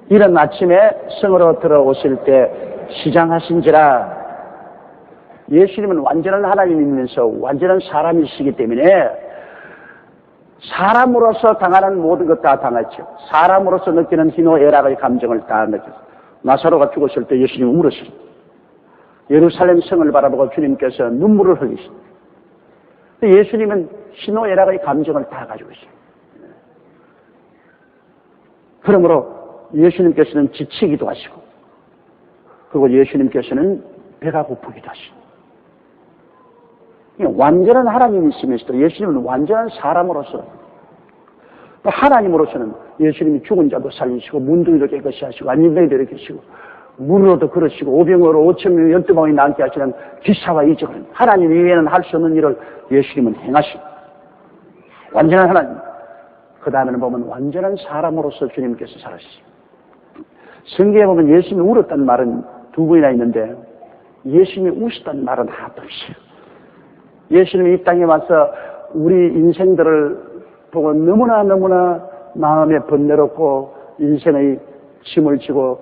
이런 아침에 성으로 들어오실 때 시장하신지라. 예수님은 완전한 하나님이면서 완전한 사람이시기 때문에 사람으로서 당하는 모든 것 다 당했죠. 사람으로서 느끼는 희노 애락의 감정을 다 느꼈어요. 나사로가 죽었을 때 예수님은 울었어요. 예루살렘 성을 바라보고 주님께서 눈물을 흘리십니다. 예수님은 희노 애락의 감정을 다 가지고 있어요. 그러므로 예수님께서는 지치기도 하시고, 그리고 예수님께서는 배가 고프기도 하시고, 완전한 하나님이시면서도 예수님은 완전한 사람으로서, 또 하나님으로서는 예수님이 죽은 자도 살리시고, 문둥이도 깨끗이 하시고, 안진뱅이도 이렇게 하시고, 물로도 그러시고, 오병으로 5,000명 12명이 남게 하시는 기사와 이적을, 하나님 이외에는 할 수 없는 일을 예수님은 행하시고, 완전한 하나님. 그 다음에는 보면 완전한 사람으로서 주님께서 살아주십니다. 성경에 보면 예수님이 울었다는 말은 두 번이나 있는데, 예수님이 우셨다는 말은 하나도 없어요. 예수님이 이 땅에 와서 우리 인생들을 보고 너무나 마음에 번뇌롭고 인생의 짐을 지고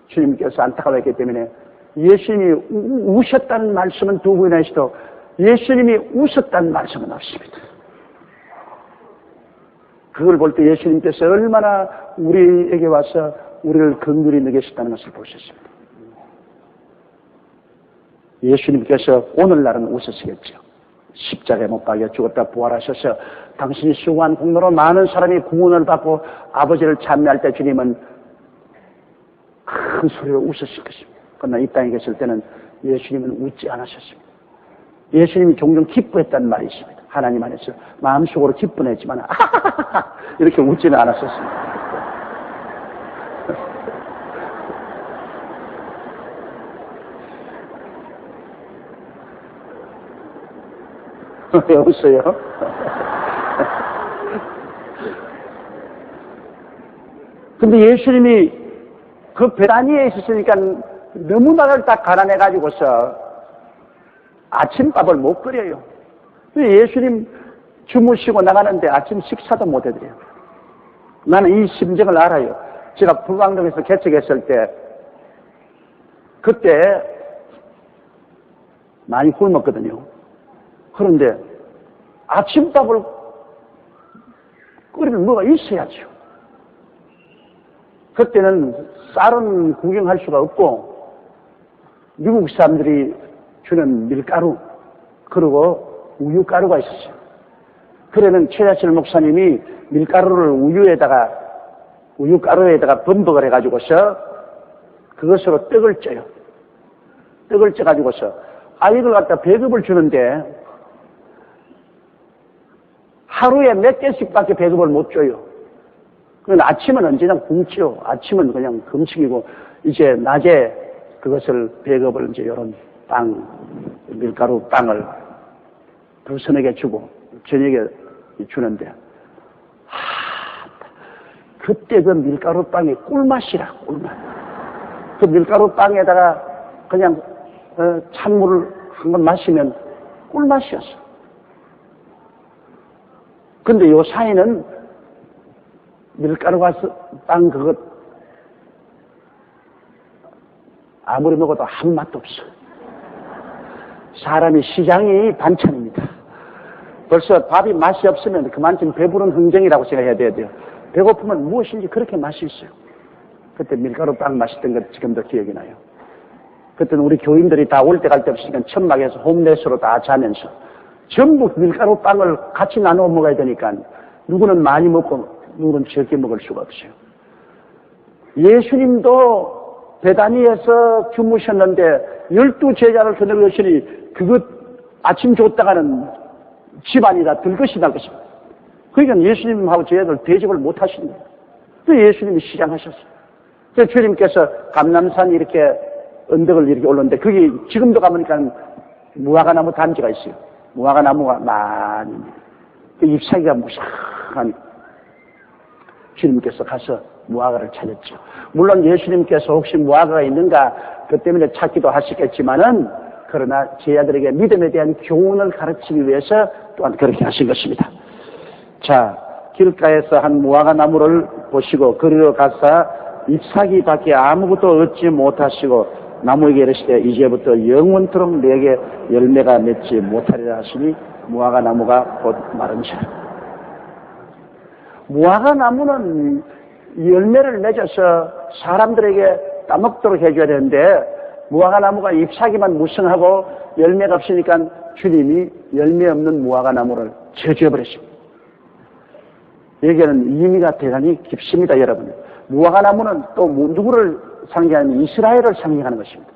주님께서 안타까워했기 때문에 예수님이 우셨다는 말씀은 두 번이나 있어도 예수님이 웃었다는 말씀은 없습니다. 그걸 볼 때 예수님께서 얼마나 우리에게 와서 우리를 긍휼히 여기셨다는 것을 볼 수 있습니다. 예수님께서 오늘날은 웃으시겠죠. 십자가에 못 박여 죽었다 부활하셔서 당신이 수고한 공로로 많은 사람이 구원을 받고 아버지를 찬미할 때 주님은 큰 소리로 웃으실 것입니다. 그러나 이 땅에 계실 때는 예수님은 웃지 않으셨습니다. 예수님이 종종 기뻐했다는 말이 있습니다. 하나님 안에서 마음속으로 기뻐는 했지만 이렇게 웃지는 않았었습니다. 왜 웃어요? 근데 예수님이 그 베다니에 있었으니까 너무나를 다 가난해가지고서 아침밥을 못 끓여요. 예수님 주무시고 나가는데 아침 식사도 못 해드려요. 나는 이 심정을 알아요. 제가 불광동에서 개척했을 때 그때 많이 굶었거든요. 그런데 아침밥을 끓이는 뭐가 있어야죠. 그때는 쌀은 구경할 수가 없고 미국 사람들이 주는 밀가루 그리고 우유가루가 있었어요. 그래는 최자철 목사님이 밀가루를 우유가루에다가 범벅을 해가지고서 그것으로 떡을 쪄요. 떡을 쪄가지고서 아이들 갖다 배급을 주는데 하루에 몇 개씩밖에 배급을 못 줘요. 그건 아침은 언제나 굶죠. 아침은 그냥 금식이고 이제 낮에 그것을 배급을 이제 이런 빵, 밀가루 빵을 두서너 개 주고 저녁에 주는데 그때 그 밀가루 빵이 꿀맛이라 꿀맛. 그 밀가루 빵에다가 그냥 찬물을 한 번 마시면 꿀맛이었어. 근데 요 사이는 밀가루가 빵 그것 아무리 먹어도 한 맛도 없어. 사람이 시장이 반찬입니다. 벌써 밥이 맛이 없으면 그만큼 배부른 흥정이라고 생각해야 돼요. 배고프면 무엇인지 그렇게 맛이 있어요. 그때 밀가루 빵 맛있던 것 지금도 기억이 나요. 그때는 우리 교인들이 다 올 때 갈 때 없으니까 천막에서 홈레스로 다 자면서 전부 밀가루 빵을 같이 나누어 먹어야 되니까 누구는 많이 먹고 누구는 적게 먹을 수가 없어요. 예수님도 베다니에서 주무셨는데 12제자를 거느리시니 그것 아침 줬다가는 집안이 들것이 날 것입니다. 그러니까 예수님하고 제자들 대접을 못 하시는 거예요. 또 예수님이 시장하셨어요. 그래서 주님께서 감람산 이렇게 언덕을 이렇게 올랐는데 거기 지금도 가보니까 무화과나무 단지가 있어요. 무화과나무가 많이 그 잎사귀가 무성하니 주님께서 가서 무화과를 찾았죠. 물론 예수님께서 혹시 무화과가 있는가 그 때문에 찾기도 하시겠지만은 그러나 제자들에게 믿음에 대한 교훈을 가르치기 위해서 또한 그렇게 하신 것입니다. 자, 길가에서 한 무화과 나무를 보시고 그리로 가서 잎사귀밖에 아무것도 얻지 못하시고 나무에게 이르시되 이제부터 영원토록 내게 열매가 맺지 못하리라 하시니 무화과 나무가 곧 마른지라. 무화과 나무는 열매를 맺어서 사람들에게 따먹도록 해줘야 되는데 무화과 나무가 잎사귀만 무성하고 열매가 없으니까 주님이 열매 없는 무화과 나무를 저주해버렸습니다. 여기에는 의미가 대단히 깊습니다, 여러분. 무화과 나무는 또 누구를 상징하는 이스라엘을 상징하는 것입니다.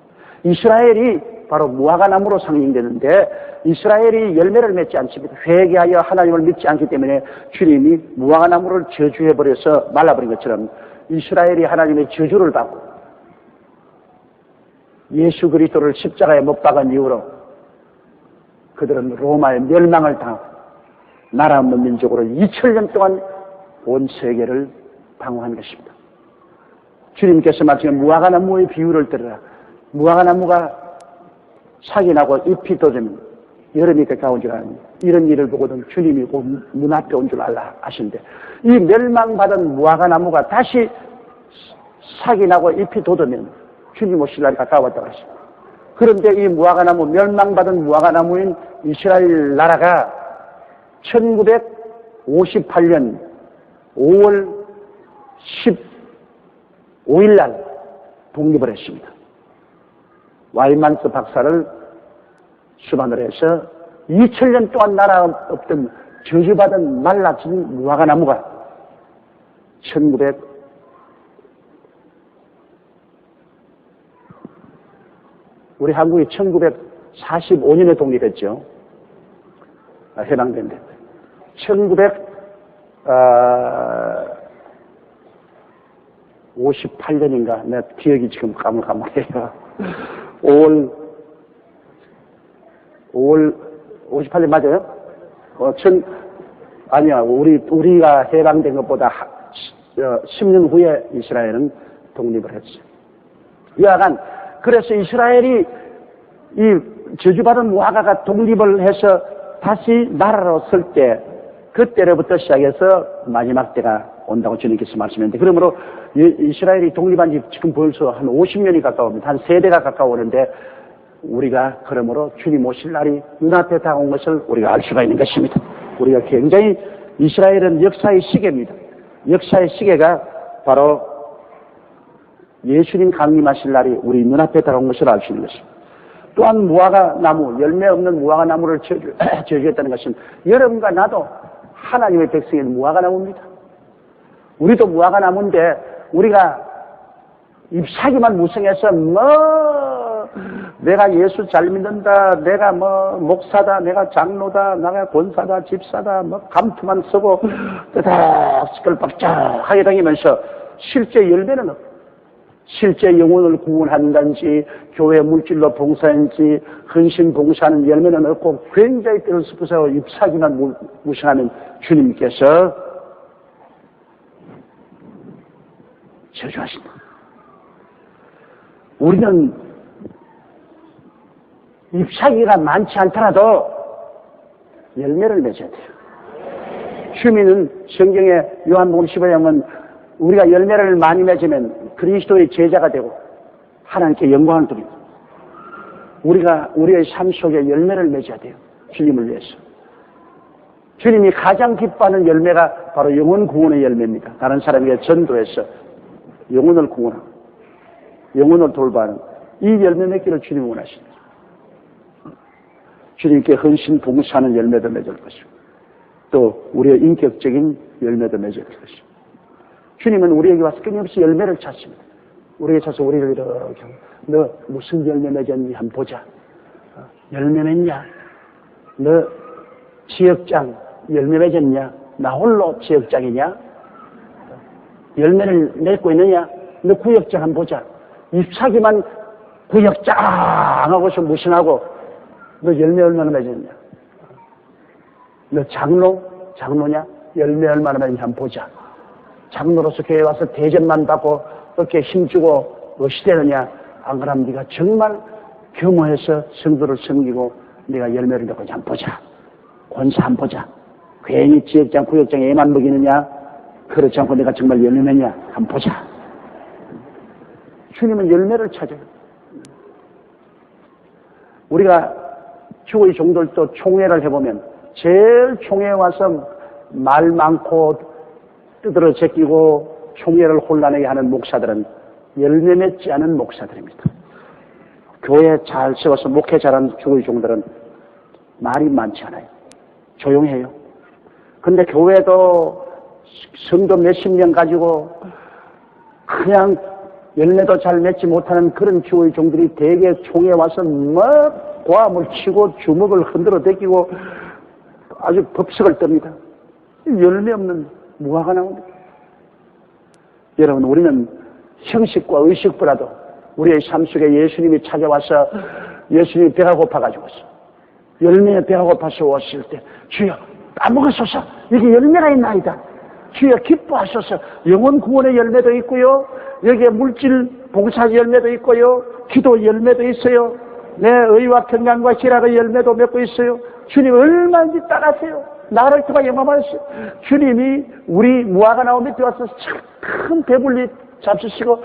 이스라엘이 바로 무화과 나무로 상징되는데 이스라엘이 열매를 맺지 않습니다. 회개하여 하나님을 믿지 않기 때문에 주님이 무화과 나무를 저주해버려서 말라버린 것처럼 이스라엘이 하나님의 저주를 받고 예수 그리스도를 십자가에 못 박은 이후로 그들은 로마의 멸망을 당하고 나라 없는 민족으로 2000년 동안 온 세계를 방황한 것입니다. 주님께서 마침에 무화과 나무의 비유를 들으라. 무화과 나무가 sak이 나고 잎이 돋으면 여름이 가까운 줄 아는 이런 일을 보고는 주님이 곧 문 앞에 온 줄 알라 하시는데 이 멸망받은 무화과 나무가 다시 sak이 나고 잎이 돋으면 주님 오실 날이 가까웠다고 하십니다. 그런데 이 무화과 나무, 멸망받은 무화과 나무인 이스라엘 나라가 1958년 5월 15일 날 독립을 했습니다. 와이만스 박사를 수반을 해서 2000년 동안 나라 없던 저주받은 말라진 무화과 나무가 우리 한국이 1945년에 독립했죠. 해방된 데. 1958년인가? 내 기억이 지금 가물가물해요. 5월 58년 맞아요? 아니야. 우리가 해방된 것보다 10년 후에 이스라엘은 독립을 했어요. 여하간 그래서 이스라엘이 이 저주받은 무화과가 독립을 해서 다시 나라로 설 때 그때로부터 시작해서 마지막 때가 온다고 주님께서 말씀했는데 그러므로 이스라엘이 독립한 지 지금 벌써 한 50년이 가까웁니다. 한 세대가 가까우는데 우리가 그러므로 주님 오실 날이 눈앞에 다가온 것을 우리가 알 수가 있는 것입니다. 우리가 굉장히 이스라엘은 역사의 시계입니다. 역사의 시계가 바로 예수님 강림하실 날이 우리 눈앞에 다가온 것을 알 수 있는 것입니다. 또한 무화과 나무, 열매 없는 무화과 나무를 저주했다는 것은 여러분과 나도 하나님의 백성인 무화과 나무입니다. 우리도 무화과 나무인데 우리가 잎사귀만 무성해서 내가 예수 잘 믿는다, 내가 목사다, 내가 장로다, 내가 권사다, 집사다, 감투만 쓰고 시끌벅적하게 다니면서 실제 열매는 없고 실제 영혼을 구원한다든지 교회 물질로 봉사한지 헌신 봉사하는 열매는 없고 굉장히 때를 습해서 잎사귀만 무성하는 주님께서 저주하신다. 우리는 잎사귀가 많지 않더라도 열매를 맺어야 돼요. 주민은 성경에 요한복음 15장은 우리가 열매를 많이 맺으면 그리스도의 제자가 되고 하나님께 영광을 드립니다. 우리가 우리의 삶 속에 열매를 맺어야 돼요. 주님을 위해서. 주님이 가장 기뻐하는 열매가 바로 영혼 구원의 열매입니다. 다른 사람에게 전도해서 영혼을 구원하고 영혼을 돌보는 이 열매 맺기를 주님이 원하십니다. 주님께 헌신 봉사하는 열매도 맺을 것이고 또 우리의 인격적인 열매도 맺을 것이고 주님은 우리에게 와서 끊임없이 열매를 찾습니다. 우리에게 찾아서 우리를 이렇게 너 무슨 열매 맺었니 한번 보자. 열매 맺냐? 너 지역장 열매 맺었냐? 나 홀로 지역장이냐? 열매를 맺고 있느냐? 너 구역장 한번 보자. 잎사귀만 구역장 하고서 무신하고 너 열매 얼마나 맺었냐? 너 장로냐? 열매 얼마나 맺었냐 한번 보자. 장로로서 교회에 와서 대접만 받고 어깨에 힘주고 어시되느냐? 안 그러면 네가 정말 겸허해서 성도를 섬기고 네가 열매를 맺고 한번 보자. 권사 한번 보자. 괜히 지역장, 구역장에 애만 먹이느냐? 그렇지 않고 내가 정말 열매 맺냐? 한번 보자. 주님은 열매를 찾아요. 우리가 주의 종들도 총회를 해보면 제일 총회에 와서 말 많고 뜯으러 제끼고 총회를 혼란하게 하는 목사들은 열매 맺지 않은 목사들입니다. 교회 잘 세워서 목회 잘하는 주의 종들은 말이 많지 않아요. 조용해요. 근데 교회도 성도 몇십 명 가지고 그냥 열매도 잘 맺지 못하는 그런 주의 종들이 대개 총에 와서 막 고함을 치고 주먹을 흔들어 대끼고 아주 법석을 떱니다. 열매 없는 무화과 나옵니다. 여러분, 우리는 형식과 의식보다도 우리의 삶 속에 예수님이 찾아와서 예수님이 배가 고파가지고 열매에 배가 고파서 왔을 때 주여 따먹으소서, 여기 열매가 있나이다. 주여 기뻐하소서. 영혼 구원의 열매도 있고요, 여기에 물질 봉사 열매도 있고요, 기도 열매도 있어요, 내 의와 평강과 희락의 열매도 맺고 있어요. 주님 얼마든지 따라하세요. 나를 통해 영감하시오. 주님이 우리 무화과 나무 밑에 와서 큰 배불리 잡수시고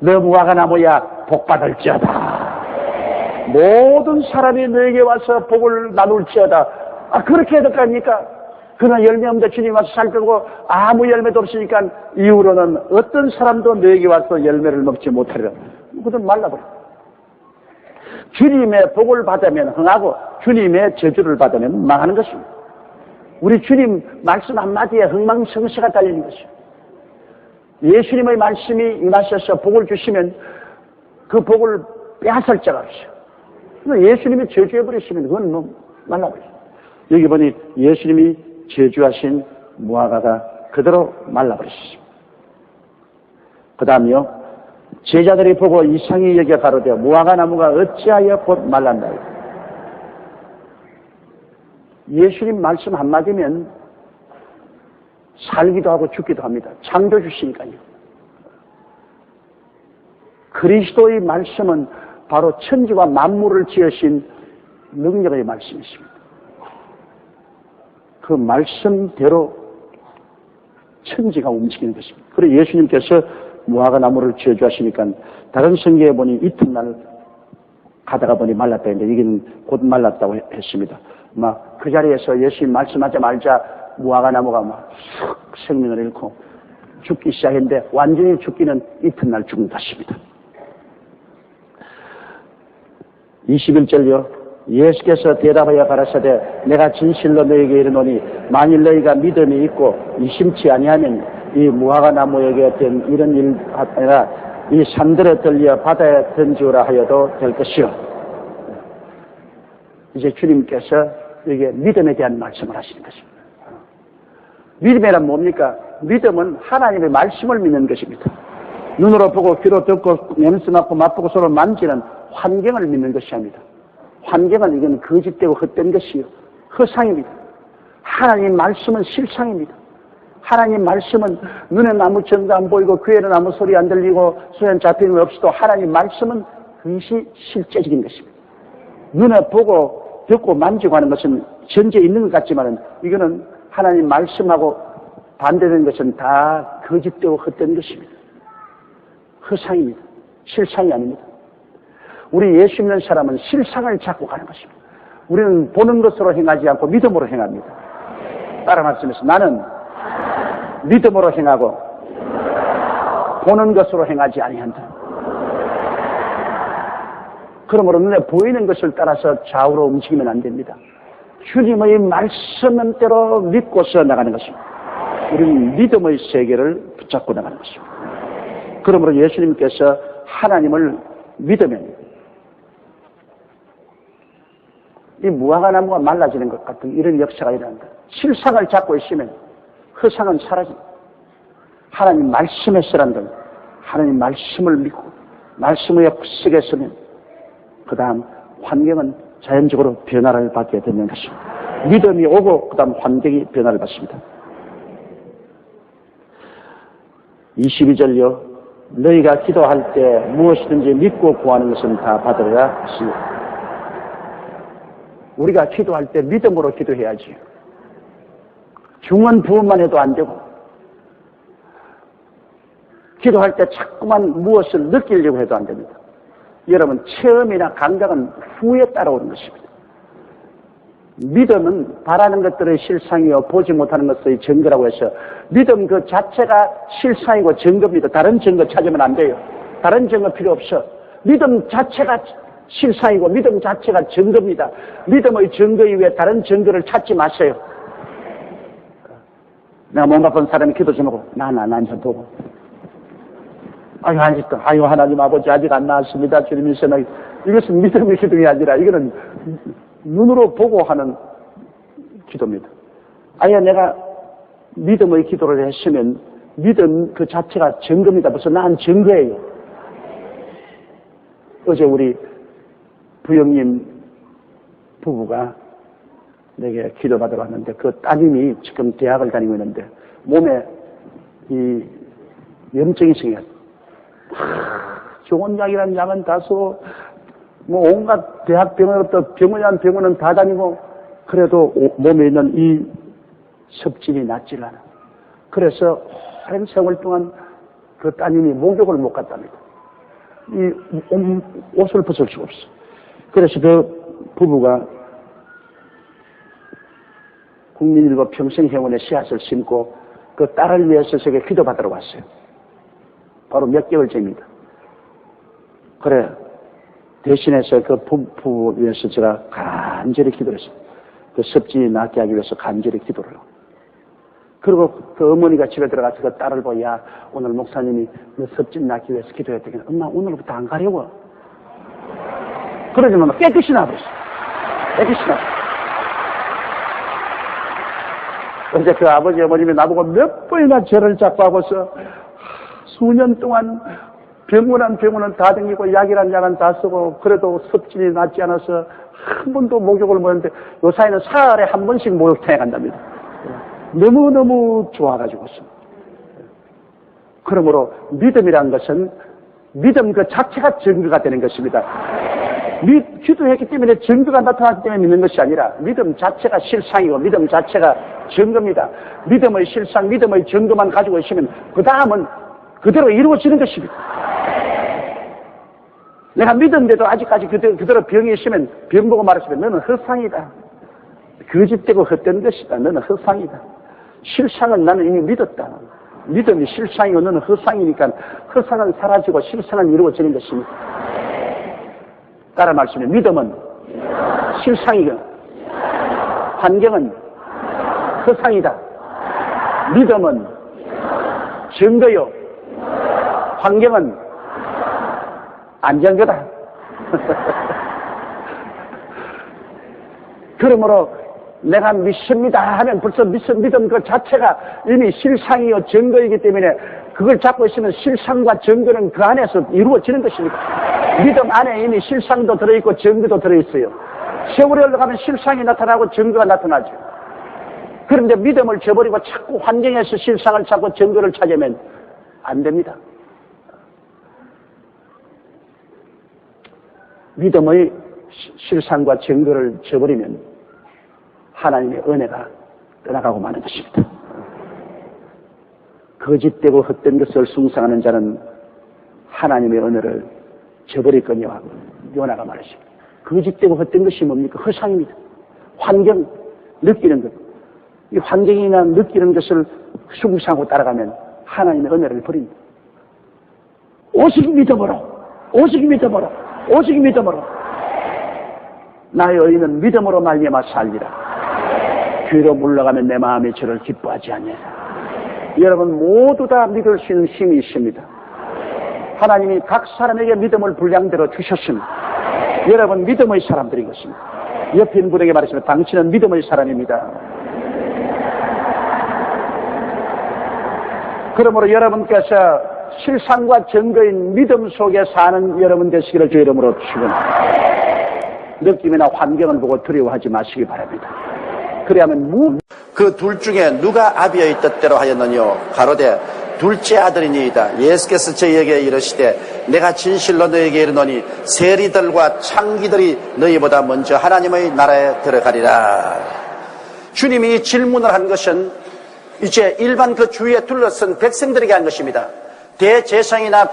너 무화과 나무야 복 받을지어다. 모든 사람이 너에게 와서 복을 나눌지어다. 그렇게 해야 될 거 아닙니까? 그러나 열매 없는데 주님 와서 살펴보고 아무 열매도 없으니까 이후로는 어떤 사람도 너에게 와서 열매를 먹지 못하리라. 그것은 말라버려. 주님의 복을 받으면 흥하고 주님의 저주를 받으면 망하는 것입니다. 우리 주님 말씀 한마디에 흥망성쇠가 달리는 것이죠. 예수님의 말씀이 임하셔서 복을 주시면 그 복을 빼앗을 자가 없어요. 예수님이 저주해버리시면 그건 뭐 말라버려요. 여기 보니 예수님이 저주하신 무화과가 그대로 말라버렸습니다. 그 다음이요, 제자들이 보고 이상히 여겨 가로되 무화과 나무가 어찌하여 곧 말랐나이까. 예수님 말씀 한마디면 살기도 하고 죽기도 합니다. 창조주시니까요. 그리스도의 말씀은 바로 천지와 만물을 지으신 능력의 말씀이십니다. 그 말씀대로 천지가 움직이는 것입니다. 그리고 예수님께서 무화과 나무를 저주하시니까 다른 성경에 보니 이튿날 가다가 보니 말랐다 했는데 이게 곧 말랐다고 했습니다. 막 그 자리에서 예수님 말씀하자마자 무화과 나무가 막 생명을 잃고 죽기 시작했는데 완전히 죽기는 이튿날 죽은 것입니다. 21절요. 예수께서 대답하여 가라사대 내가 진실로 너에게 이르노니 만일 너희가 믿음이 있고 의심치 아니하면 이 무화과 나무에게 어떤 이런 일 아니라 이 산들에 들려 바다에 던지오라 하여도 될 것이요. 이제 주님께서 이게 믿음에 대한 말씀을 하시는 것입니다. 믿음이란 뭡니까? 믿음은 하나님의 말씀을 믿는 것입니다. 눈으로 보고 귀로 듣고 냄새 맡고 맛보고 서로 만지는 환경을 믿는 것이 아닙니다. 환경은 이건 거짓되고 헛된 것이요, 허상입니다. 하나님 말씀은 실상입니다. 하나님 말씀은 눈에 아무 증거 안 보이고 귀에는 아무 소리 안 들리고 손에 잡히는 것 없이도 하나님 말씀은 그것이 실제적인 것입니다. 눈에 보고 듣고 만지고 하는 것은 현재 있는 것 같지만 이거는 하나님 말씀하고 반대되는 것은 다 거짓되고 헛된 것입니다. 허상입니다. 실상이 아닙니다. 우리 예수 믿는 사람은 실상을 찾고 가는 것입니다. 우리는 보는 것으로 행하지 않고 믿음으로 행합니다. 따라 말씀해서 나는 믿음으로 행하고 보는 것으로 행하지 아니한다. 그러므로 눈에 보이는 것을 따라서 좌우로 움직이면 안 됩니다. 주님의 말씀대로 믿고서 나가는 것입니다. 우리는 믿음의 세계를 붙잡고 나가는 것입니다. 그러므로 예수님께서 하나님을 믿으면 이 무화과 나무가 말라지는 것 같은 이런 역사가 일어난다. 실상을 잡고 있으면 허상은 사라집니다. 하나님 말씀의 사람들, 하나님 말씀을 믿고 말씀 위에 굳세게 서면 그 다음 환경은 자연적으로 변화를 받게 되는 것입니다. 믿음이 오고 그 다음 환경이 변화를 받습니다. 22절요. 너희가 기도할 때 무엇이든지 믿고 구하는 것은 다 받으리라 하시니 우리가 기도할 때 믿음으로 기도해야지. 중언 부언만 해도 안 되고 기도할 때 자꾸만 무엇을 느끼려고 해도 안 됩니다. 여러분, 체험이나 감각은 후에 따라오는 것입니다. 믿음은 바라는 것들의 실상이요 보지 못하는 것의 증거라고 해서 믿음 그 자체가 실상이고 증거입니다. 다른 증거 찾으면 안 돼요. 다른 증거 필요 없어. 믿음 자체가 실상이고 믿음 자체가 증거입니다. 믿음의 증거 이외에 다른 증거를 찾지 마세요. 내가 몸 아픈 사람이 기도 좀 하고 난 좀 보고 아유 하나님 아버지 아직 안 나았습니다. 주님이 선하게. 이것은 믿음의 기도가 아니라 이거는 눈으로 보고 하는 기도입니다. 아예 내가 믿음의 기도를 했으면 믿음 그 자체가 증거입니다. 벌써 난 증거예요. 어제 우리 부영님 부부가 내게 기도받으러 왔는데 그 따님이 지금 대학을 다니고 있는데 몸에 이 염증이 생겼어요. 좋은 약이라는 약은 다소 뭐 온갖 대학 병원부터 병원이란 병원은 다 다니고 그래도 몸에 있는 이 섭진이 낫질 않아. 그래서 오랜 세월 동안 그 따님이 목욕을 못 갔답니다. 이 옷을 벗을 수가 없어. 그래서 그 부부가 국민일보 평생회원의 씨앗을 심고 그 딸을 위해서 저게 기도받으러 왔어요. 바로 몇 개월 전입니다. 그래 대신해서 그 부부 위해서 제가 간절히 기도를 했어요. 그 섭진이 낫게 하기 위해서 간절히 기도를 하고. 그리고 그 어머니가 집에 들어가서 그 딸을 보고 야 오늘 목사님이 너 섭진 낫기 위해서 기도했더니 엄마 오늘부터 안 가려고. 그러지만 깨끗이 나버렸어. 깨끗이 나버렸어. 어제 그 아버지 어머님이 나보고 몇 번이나 죄를 잡고 하고서 수년 동안 병원은 다 다니고 약이란 약은 다 쓰고 그래도 섭진이 낫지 않아서 한 번도 목욕을 못 했는데 요사이는 사흘에 한 번씩 목욕탕에 간답니다. 너무너무 좋아가지고서. 그러므로 믿음이란 것은 믿음 그 자체가 증거가 되는 것입니다. 기도했기 때문에 증거가 나타났기 때문에 믿는 것이 아니라 믿음 자체가 실상이고 믿음 자체가 증거입니다. 믿음의 실상, 믿음의 증거만 가지고 있으면 그 다음은 그대로 이루어지는 것입니다. 내가 믿었는데도 아직까지 그대로 병이 있으면 병 보고 말했으면 너는 헛상이다. 거짓되고 헛된 것이다. 너는 헛상이다. 실상은 나는 이미 믿었다. 믿음이 실상이고 너는 헛상이니까 헛상은 사라지고 실상은 이루어지는 것입니다. 따라 말씀해. 믿음은 실상이고 환경은 헛상이다. 믿음은 증거요. 환경은 안전거다. 그러므로 내가 믿습니다 하면 벌써 믿음 그 자체가 이미 실상이요 증거이기 때문에 그걸 잡고 있으면 실상과 증거는 그 안에서 이루어지는 것입니다. 믿음 안에 이미 실상도 들어있고 증거도 들어있어요. 세월이 흘러가면 실상이 나타나고 증거가 나타나죠. 그런데 믿음을 저버리고 자꾸 환경에서 실상을 찾고 증거를 찾으면 안 됩니다. 믿음의 실상과 증거를 저버리면 하나님의 은혜가 떠나가고 마는 것입니다. 거짓되고 헛된 것을 숭상하는 자는 하나님의 은혜를 저버리거니와 요나가 말했습니다. 거짓되고 헛된 것이 뭡니까? 허상입니다. 환경, 느끼는 것. 이 환경이나 느끼는 것을 숭상하고 따라가면 하나님의 은혜를 버립니다. 오직 믿음으로, 오직 믿음으로, 오직 믿음으로. 나의 의인은 믿음으로 말미암아 살리라. 귀로 물러가면 내 마음이 저를 기뻐하지 않느니라. 여러분 모두 다 믿을 수 있는 힘이 있습니다. 하나님이 각 사람에게 믿음을 분량대로 주셨습니다. 여러분 믿음의 사람들인 것입니다. 옆에 있는 분에게 말했습니다. 당신은 믿음의 사람입니다. 그러므로 여러분께서 실상과 증거인 믿음 속에 사는 여러분 되시기를 주 이름으로 축원합니다. 느낌이나 환경을 보고 두려워하지 마시기 바랍니다. 그래야만 그 둘 중에 누가 아비의 뜻대로 하였느뇨? 가로되 둘째 아들이니이다. 예수께서 저희에게 이르시되 내가 진실로 너희에게 이르노니 세리들과 창기들이 너희보다 먼저 하나님의 나라에 들어가리라. 주님이 질문을 한 것은 이제 일반 그 주위에 둘러선 백성들에게 한 것입니다. 대제사장이나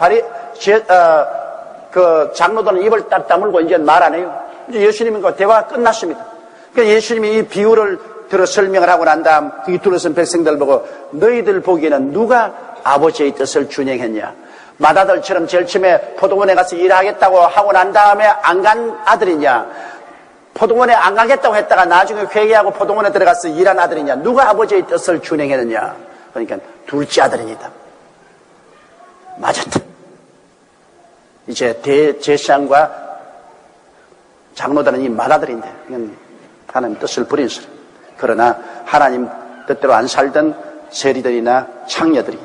그 장로들은 입을 딱 다물고 이제 말 안 해요. 이제 예수님과 대화가 끝났습니다. 그러니까 예수님이 이 비유를 들어 설명을 하고 난 다음 이 둘러선 백성들 보고 너희들 보기에는 누가 아버지의 뜻을 준행했냐? 마다들처럼 제일 처음에 포도원에 가서 일하겠다고 하고 난 다음에 안 간 아들이냐? 포도원에 안 가겠다고 했다가 나중에 회개하고 포도원에 들어가서 일한 아들이냐? 누가 아버지의 뜻을 준행했느냐? 그러니까 둘째 아들이니다. 맞았다. 이제 대제사장과 장로들은 이 맏아들인데 이건 하나님 뜻을 버린 사람. 그러나 하나님 뜻대로 안 살던 세리들이나 창녀들이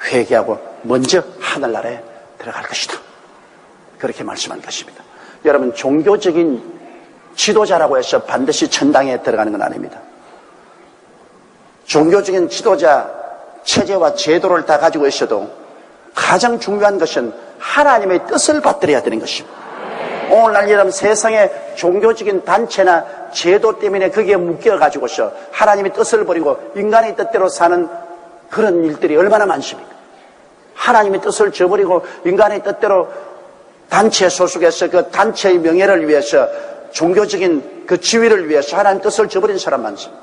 회개하고 먼저 하늘나라에 들어갈 것이다. 그렇게 말씀한 것입니다. 여러분, 종교적인 지도자라고 해서 반드시 천당에 들어가는 건 아닙니다. 종교적인 지도자 체제와 제도를 다 가지고 있어도 가장 중요한 것은 하나님의 뜻을 받들어야 되는 것입니다. 오늘날 여러분 세상의 종교적인 단체나 제도 때문에 거기에 묶여가지고서 하나님의 뜻을 버리고 인간의 뜻대로 사는 그런 일들이 얼마나 많습니까? 하나님의 뜻을 저버리고 인간의 뜻대로 단체 소속해서 그 단체의 명예를 위해서 종교적인 그 지위를 위해서 하나님의 뜻을 저버린 사람 많습니다.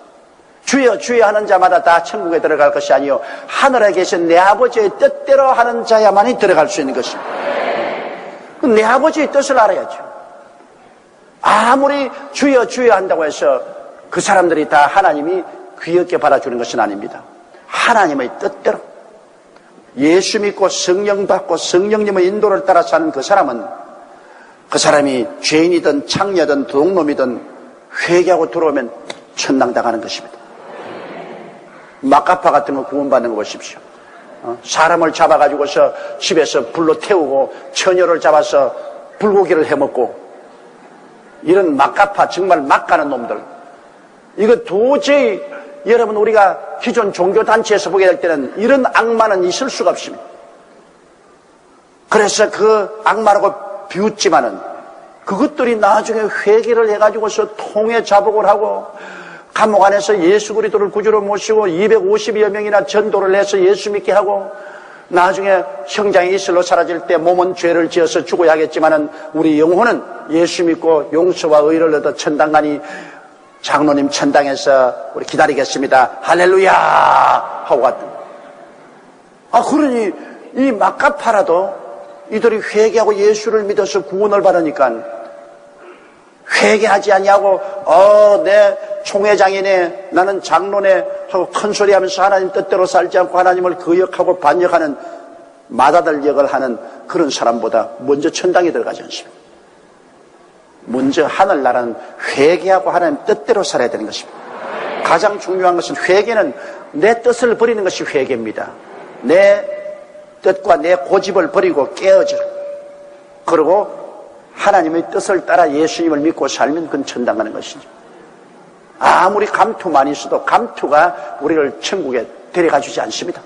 주여 주여 하는 자마다 다 천국에 들어갈 것이 아니요 하늘에 계신 내 아버지의 뜻대로 하는 자야만이 들어갈 수 있는 것입니다. 내 아버지의 뜻을 알아야죠. 아무리 주여 주여 한다고 해서 그 사람들이 다 하나님이 귀엽게 받아주는 것은 아닙니다. 하나님의 뜻대로 예수 믿고 성령 받고 성령님의 인도를 따라 사는 그 사람은 그 사람이 죄인이든 창녀든 도둑놈이든 회개하고 들어오면 천당 당하는 것입니다. 마카파 같은 거 구원받는 거 보십시오. 사람을 잡아가지고서 집에서 불로 태우고 처녀를 잡아서 불고기를 해먹고 이런 마카파 정말 막 가는 놈들, 이거 도저히 여러분 우리가 기존 종교단체에서 보게 될 때는 이런 악마는 있을 수가 없습니다. 그래서 그 악마라고 비웃지만은 그것들이 나중에 회개를 해가지고서 통해 자복을 하고 감옥 안에서 예수 그리스도를 구주로 모시고 250여 명이나 전도를 해서 예수 믿게 하고 나중에 형장이 이슬로 사라질 때 몸은 죄를 지어서 죽어야 하겠지만은 우리 영혼은 예수 믿고 용서와 의를 얻어 천당 가니 장로님 천당에서 우리 기다리겠습니다. 할렐루야 하고 갔던. 그러니 이 마카파라도 이들이 회개하고 예수를 믿어서 구원을 받으니까 회개하지 아니하고 내 총회장이네 나는 장로네 하고 큰소리 하면서 하나님 뜻대로 살지 않고 하나님을 거역하고 반역하는 맏아들 역을 하는 그런 사람보다 먼저 천당에 들어가지 않습니까? 먼저 하늘나라는 회개하고 하나님 뜻대로 살아야 되는 것입니다. 가장 중요한 것은 회개는 내 뜻을 버리는 것이 회개입니다. 내 뜻과 내 고집을 버리고 깨어져 그리고 하나님의 뜻을 따라 예수님을 믿고 살면 그건 천당 가는 것이죠. 아무리 감투 많이 써도 감투가 우리를 천국에 데려가 주지 않습니다.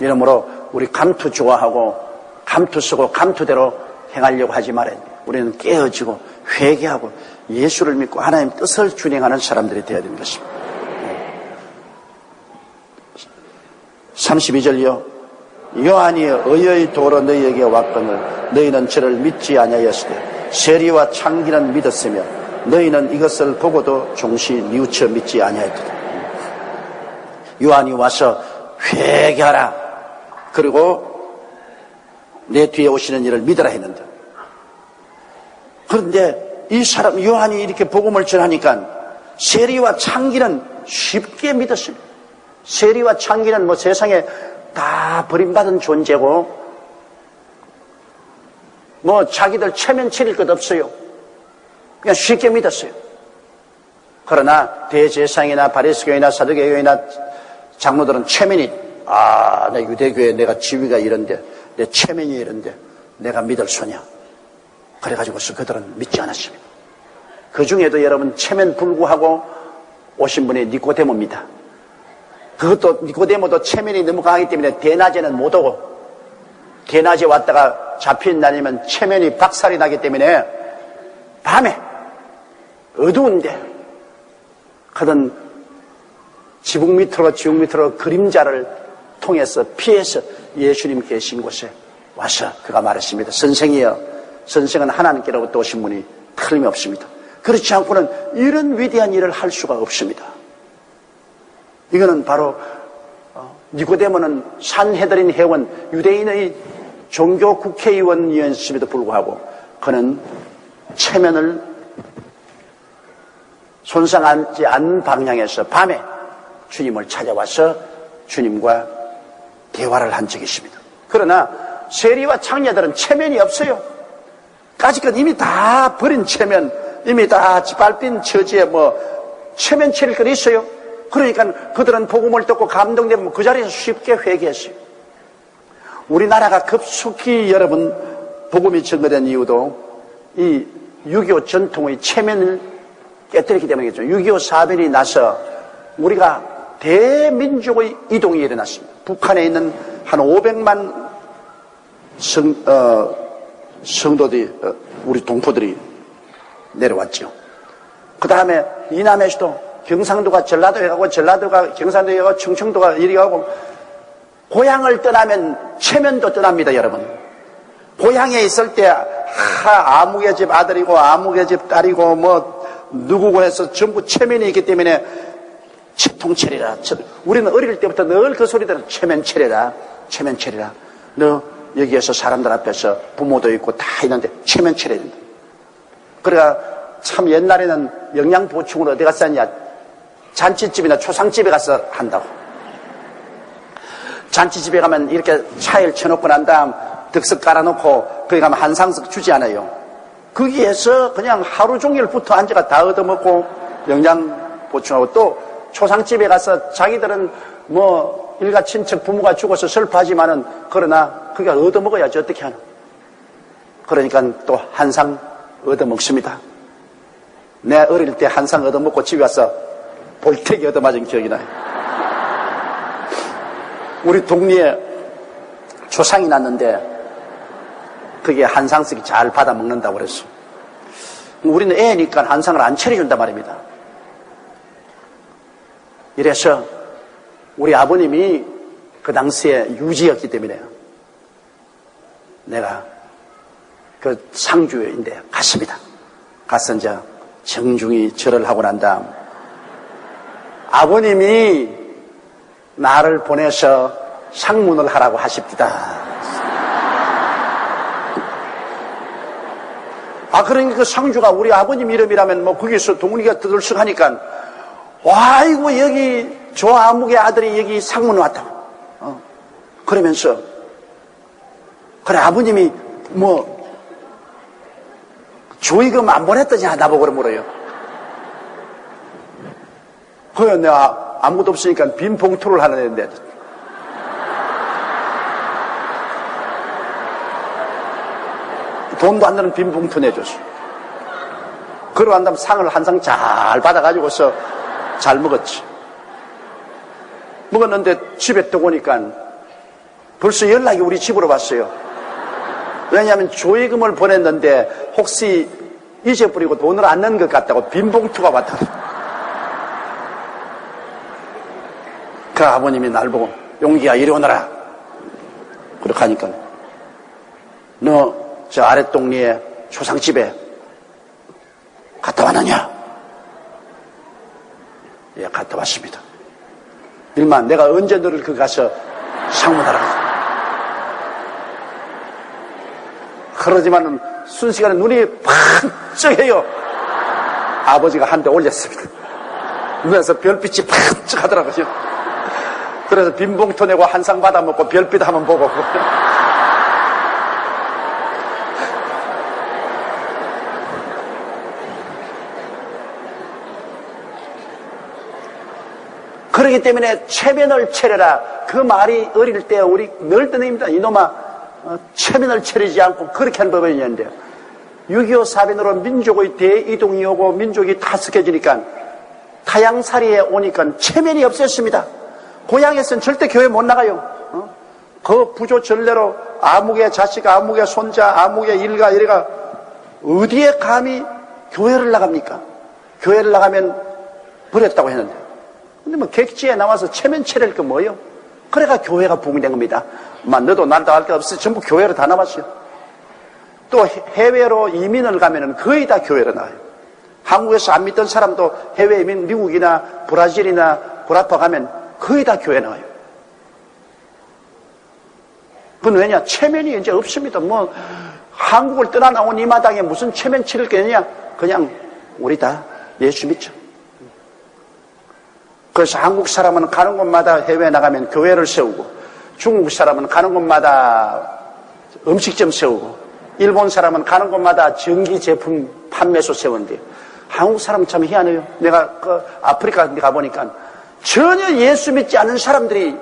이러므로 우리 감투 좋아하고 감투 쓰고 감투대로 행하려고 하지 말아야 돼요. 우리는 깨어지고 회개하고 예수를 믿고 하나님 뜻을 준행하는 사람들이 되어야 되는 것입니다. 32절이요. 요한이 의의 도로 너희에게 왔거늘 너희는 저를 믿지 아니하였으되 세리와 창기는 믿었으며 너희는 이것을 보고도 종시 뉘우쳐 믿지 아니하였도다. 요한이 와서 회개하라 그리고 내 뒤에 오시는 이를 믿으라 했는데, 그런데 이 사람 요한이 이렇게 복음을 전하니까 세리와 창기는 쉽게 믿었습니다. 세리와 창기는 뭐 세상에 다 버림받은 존재고 뭐 자기들 체면 차릴 것 없어요. 그냥 쉽게 믿었어요. 그러나 대제사장이나 바리새교이나 사두개교이나 장로들은 체면이 내 유대교회 내가 지위가 이런데 내 체면이 이런데 내가 믿을 소냐. 그래가지고서 그들은 믿지 않았습니다. 그 중에도 여러분 체면 불구하고 오신 분이 니고데모입니다. 그것도 니고데모도 체면이 너무 강하기 때문에 대낮에는 못 오고 대낮에 왔다가 잡힌 날이면 체면이 박살이 나기 때문에 밤에 어두운데 하던 지붕 밑으로 그림자를 통해서 피해서 예수님 계신 곳에 와서 그가 말했습니다. 선생이여, 선생은 하나님께로부터 오신 분이 틀림없습니다. 그렇지 않고는 이런 위대한 일을 할 수가 없습니다. 이거는 바로 니고데모는 산헤드린 회원, 유대인의 종교 국회의원이었음에도 불구하고 그는 체면을 손상하지 않은 방향에서 밤에 주님을 찾아와서 주님과 대화를 한 적이 있습니다. 그러나 세리와 창녀들은 체면이 없어요. 까짓것 이미 다 버린 체면, 이미 다 짓밟힌 처지에 체면 차릴 건 있어요. 그러니까 그들은 복음을 듣고 감동되면 그 자리에서 쉽게 회개했어요. 우리나라가 급속히 여러분 복음이 증거된 이유도 이 6.25 전통의 체면을 깨뜨렸기 때문이겠죠. 6.25 사변이 나서 우리가 대민족의 이동이 일어났습니다. 북한에 있는 한 500만 성도들이, 우리 동포들이 내려왔죠. 그 다음에 이남에서도 경상도가 전라도에 가고, 전라도가 경상도에 가고, 충청도가 이리 가고, 고향을 떠나면 체면도 떠납니다, 여러분. 고향에 있을 때, 아무개 집 아들이고, 아무개 집 딸이고, 누구고 해서 전부 체면이 있기 때문에, 채통 차리라. 우리는 어릴 때부터 늘 그 소리 들어, 체면 차리라. 체면 차리라. 너 여기에서 사람들 앞에서 부모도 있고 다 있는데 체면 차려야 된다. 그러니까 참 옛날에는 영양 보충을 어디 가서 하냐? 잔치집이나 초상집에 가서 한다고. 잔치집에 가면 이렇게 차일 쳐놓고 난 다음 득석 깔아놓고 거기 가면 한 상석 주지 않아요. 거기에서 그냥 하루 종일 붙어 앉아가 다 얻어먹고 영양 보충하고, 또 초상집에 가서 자기들은 일가 친척 부모가 죽어서 슬퍼하지만은 그러나 그게 얻어먹어야지 어떻게 하나. 그러니까 또 한 상 얻어먹습니다. 내 어릴 때 한 상 얻어먹고 집에 와서 볼태기 얻어맞은 기억이 나요. 우리 동리에 조상이 났는데 그게 한 상씩 잘 받아 먹는다고 그랬어. 우리는 애니까 한 상을 안 차려준단 말입니다. 이래서 우리 아버님이 그 당시에 유지였기 때문에 내가 그 상주인데 갔습니다. 가서 이제 정중히 절을 하고 난 다음 아버님이 나를 보내서 상문을 하라고 하십니다. 그러니까 그 상주가 우리 아버님 이름이라면 거기서 동훈이가 들썩하니까, 아이고 여기 조 아무개 아들이 여기 상문 왔다고. 그러면서, 그래 아버님이 조의금 안 보냈더니 나보고 물어요. 그래 내가 아무것도 없으니까 빈 봉투를 하나 냈는데, 돈도 안 드는 빈 봉투 내줬어. 그러고 난 다음 상을 한 상 잘 받아가지고서 잘 먹었지. 먹었는데 집에 또 오니까 벌써 연락이 우리 집으로 왔어요. 왜냐하면 조의금을 보냈는데 혹시 잊어버리고 돈을 안 넣은 것 같다고 빈 봉투가 왔다. 그 아버님이 날 보고, 용기야 이리 오너라. 그렇게 하니까, 너 저 아랫동리에 초상집에 갔다 왔느냐? 예, 갔다 왔습니다. 일만 내가 언제 너를 그 가서 상문하라고. 그러지만은 순식간에 눈이 반짝해요. 아버지가 한 대 올렸습니다. 눈에서 별빛이 반짝하더라고요. 그래서 빈봉투 내고 한 상 받아 먹고 별빛 한번 보고. 그렇기 때문에 체면을 차려라. 그 말이 어릴 때 우리 늘 듣는 입니다. 이놈아, 체면을 차리지 않고 그렇게 하는 법이 있는데요. 6.25 사변으로 민족의 대이동이 오고 민족이 타석해지니까 타양살이에 오니까 체면이 없었습니다. 고향에서는 절대 교회 못 나가요. 그 부조 전례로 아무개 자식, 아무개 손자, 아무개 일가 이래가 어디에 감히 교회를 나갑니까? 교회를 나가면 버렸다고 했는데. 근데 객지에 나와서 체면 차릴 거 뭐요? 그래가 교회가 붕이 된 겁니다. 너도 나도 할 게 없어. 전부 교회로 다 나왔어요. 또 해외로 이민을 가면은 거의 다 교회로 나와요. 한국에서 안 믿던 사람도 해외 이민, 미국이나 브라질이나 구라파 가면 거의 다 교회 나와요. 그건 왜냐? 체면이 이제 없습니다. 한국을 떠나 나온 이 마당에 무슨 체면 치를 겠느냐? 그냥 우리 다 예수 믿죠. 그래서 한국 사람은 가는 곳마다 해외에 나가면 교회를 세우고, 중국 사람은 가는 곳마다 음식점 세우고, 일본 사람은 가는 곳마다 전기 제품 판매소 세운대요. 한국 사람은 참 희한해요. 내가 아프리카 가보니까 전혀 예수 믿지 않는 사람들이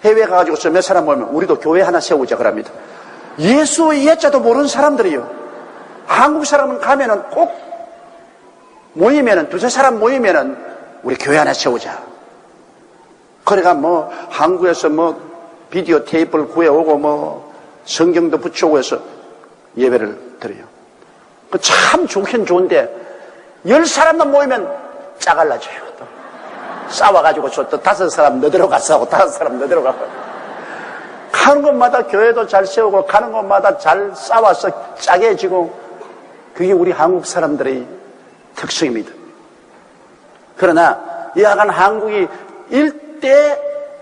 해외에 가가지고서 몇 사람 모이면 우리도 교회 하나 세우자 그럽니다. 예수의 예자도 모르는 사람들이요. 한국 사람은 가면은 꼭 모이면은, 두세 사람 모이면은 우리 교회 하나 세우자. 그래가 한국에서 비디오 테이프를 구해오고 성경도 붙여오고 해서 예배를 드려요. 참 좋긴 좋은데 10사람만 모이면 짜갈라져요. 또 싸워가지고 또 5사람 너들어 가서 하고 5사람 너들어 가고, 가는 곳마다 교회도 잘 세우고 가는 곳마다 잘 싸워서 짜게 지고, 그게 우리 한국 사람들의 특성입니다. 그러나 이하간 한국이 일대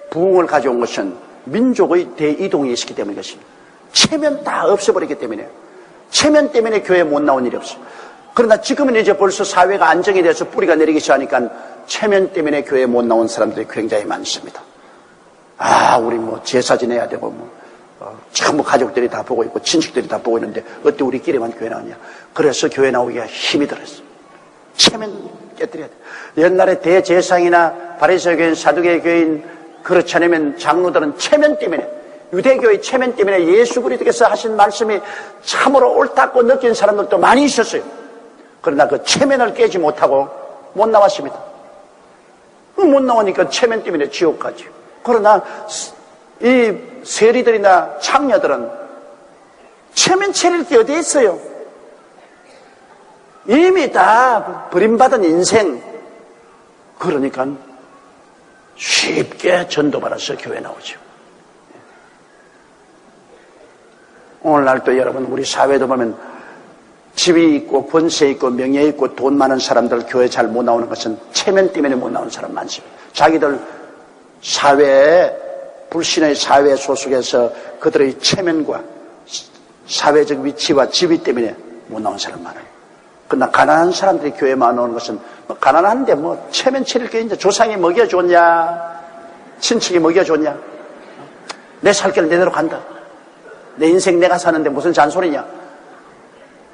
부흥을 가져온 것은 민족의 대이동이 있었기 때문인 것입니다. 체면 다 없어버리기 때문에, 체면 때문에 교회에 못 나온 일이 없어요. 그러나 지금은 이제 벌써 사회가 안정이 돼서 뿌리가 내리기 시작하니까 체면 때문에 교회에 못 나온 사람들이 굉장히 많습니다. 우리 제사 지내야 되고 전부 가족들이 다 보고 있고 친척들이 다 보고 있는데 어때 우리끼리만 교회 나오냐. 그래서 교회 나오기가 힘이 들었어. 체면 깨뜨려야 돼. 옛날에 대제사장이나 바리새인 교인, 사두개 교인, 그렇지 않으면 장로들은 체면 때문에, 유대교의 체면 때문에 예수 그리스도께서 하신 말씀이 참으로 옳다고 느낀 사람들도 많이 있었어요. 그러나 그 체면을 깨지 못하고 못 나왔습니다. 못 나오니까 체면 때문에 지옥 가죠. 그러나 이 세리들이나 창녀들은 체면 차릴 게 어디 있어요? 이미 다 버림받은 인생. 그러니까 쉽게 전도받아서 교회 나오죠. 오늘날 또 여러분 우리 사회도 보면 집이 있고 권세 있고 명예 있고 돈 많은 사람들 교회 잘 못 나오는 것은 체면 때문에 못 나오는 사람 많습니다. 자기들 사회에, 불신의 사회 소속에서 그들의 체면과 사회적 위치와 지위 때문에 못 나오는 사람 많아요. 그러나 가난한 사람들이 교회만 오는 것은 가난한데 체면 차릴 게 이제 조상이 먹여줬냐, 친척이 먹여줬냐, 내 살 길 내대로 간다, 내 인생 내가 사는데 무슨 잔소리냐.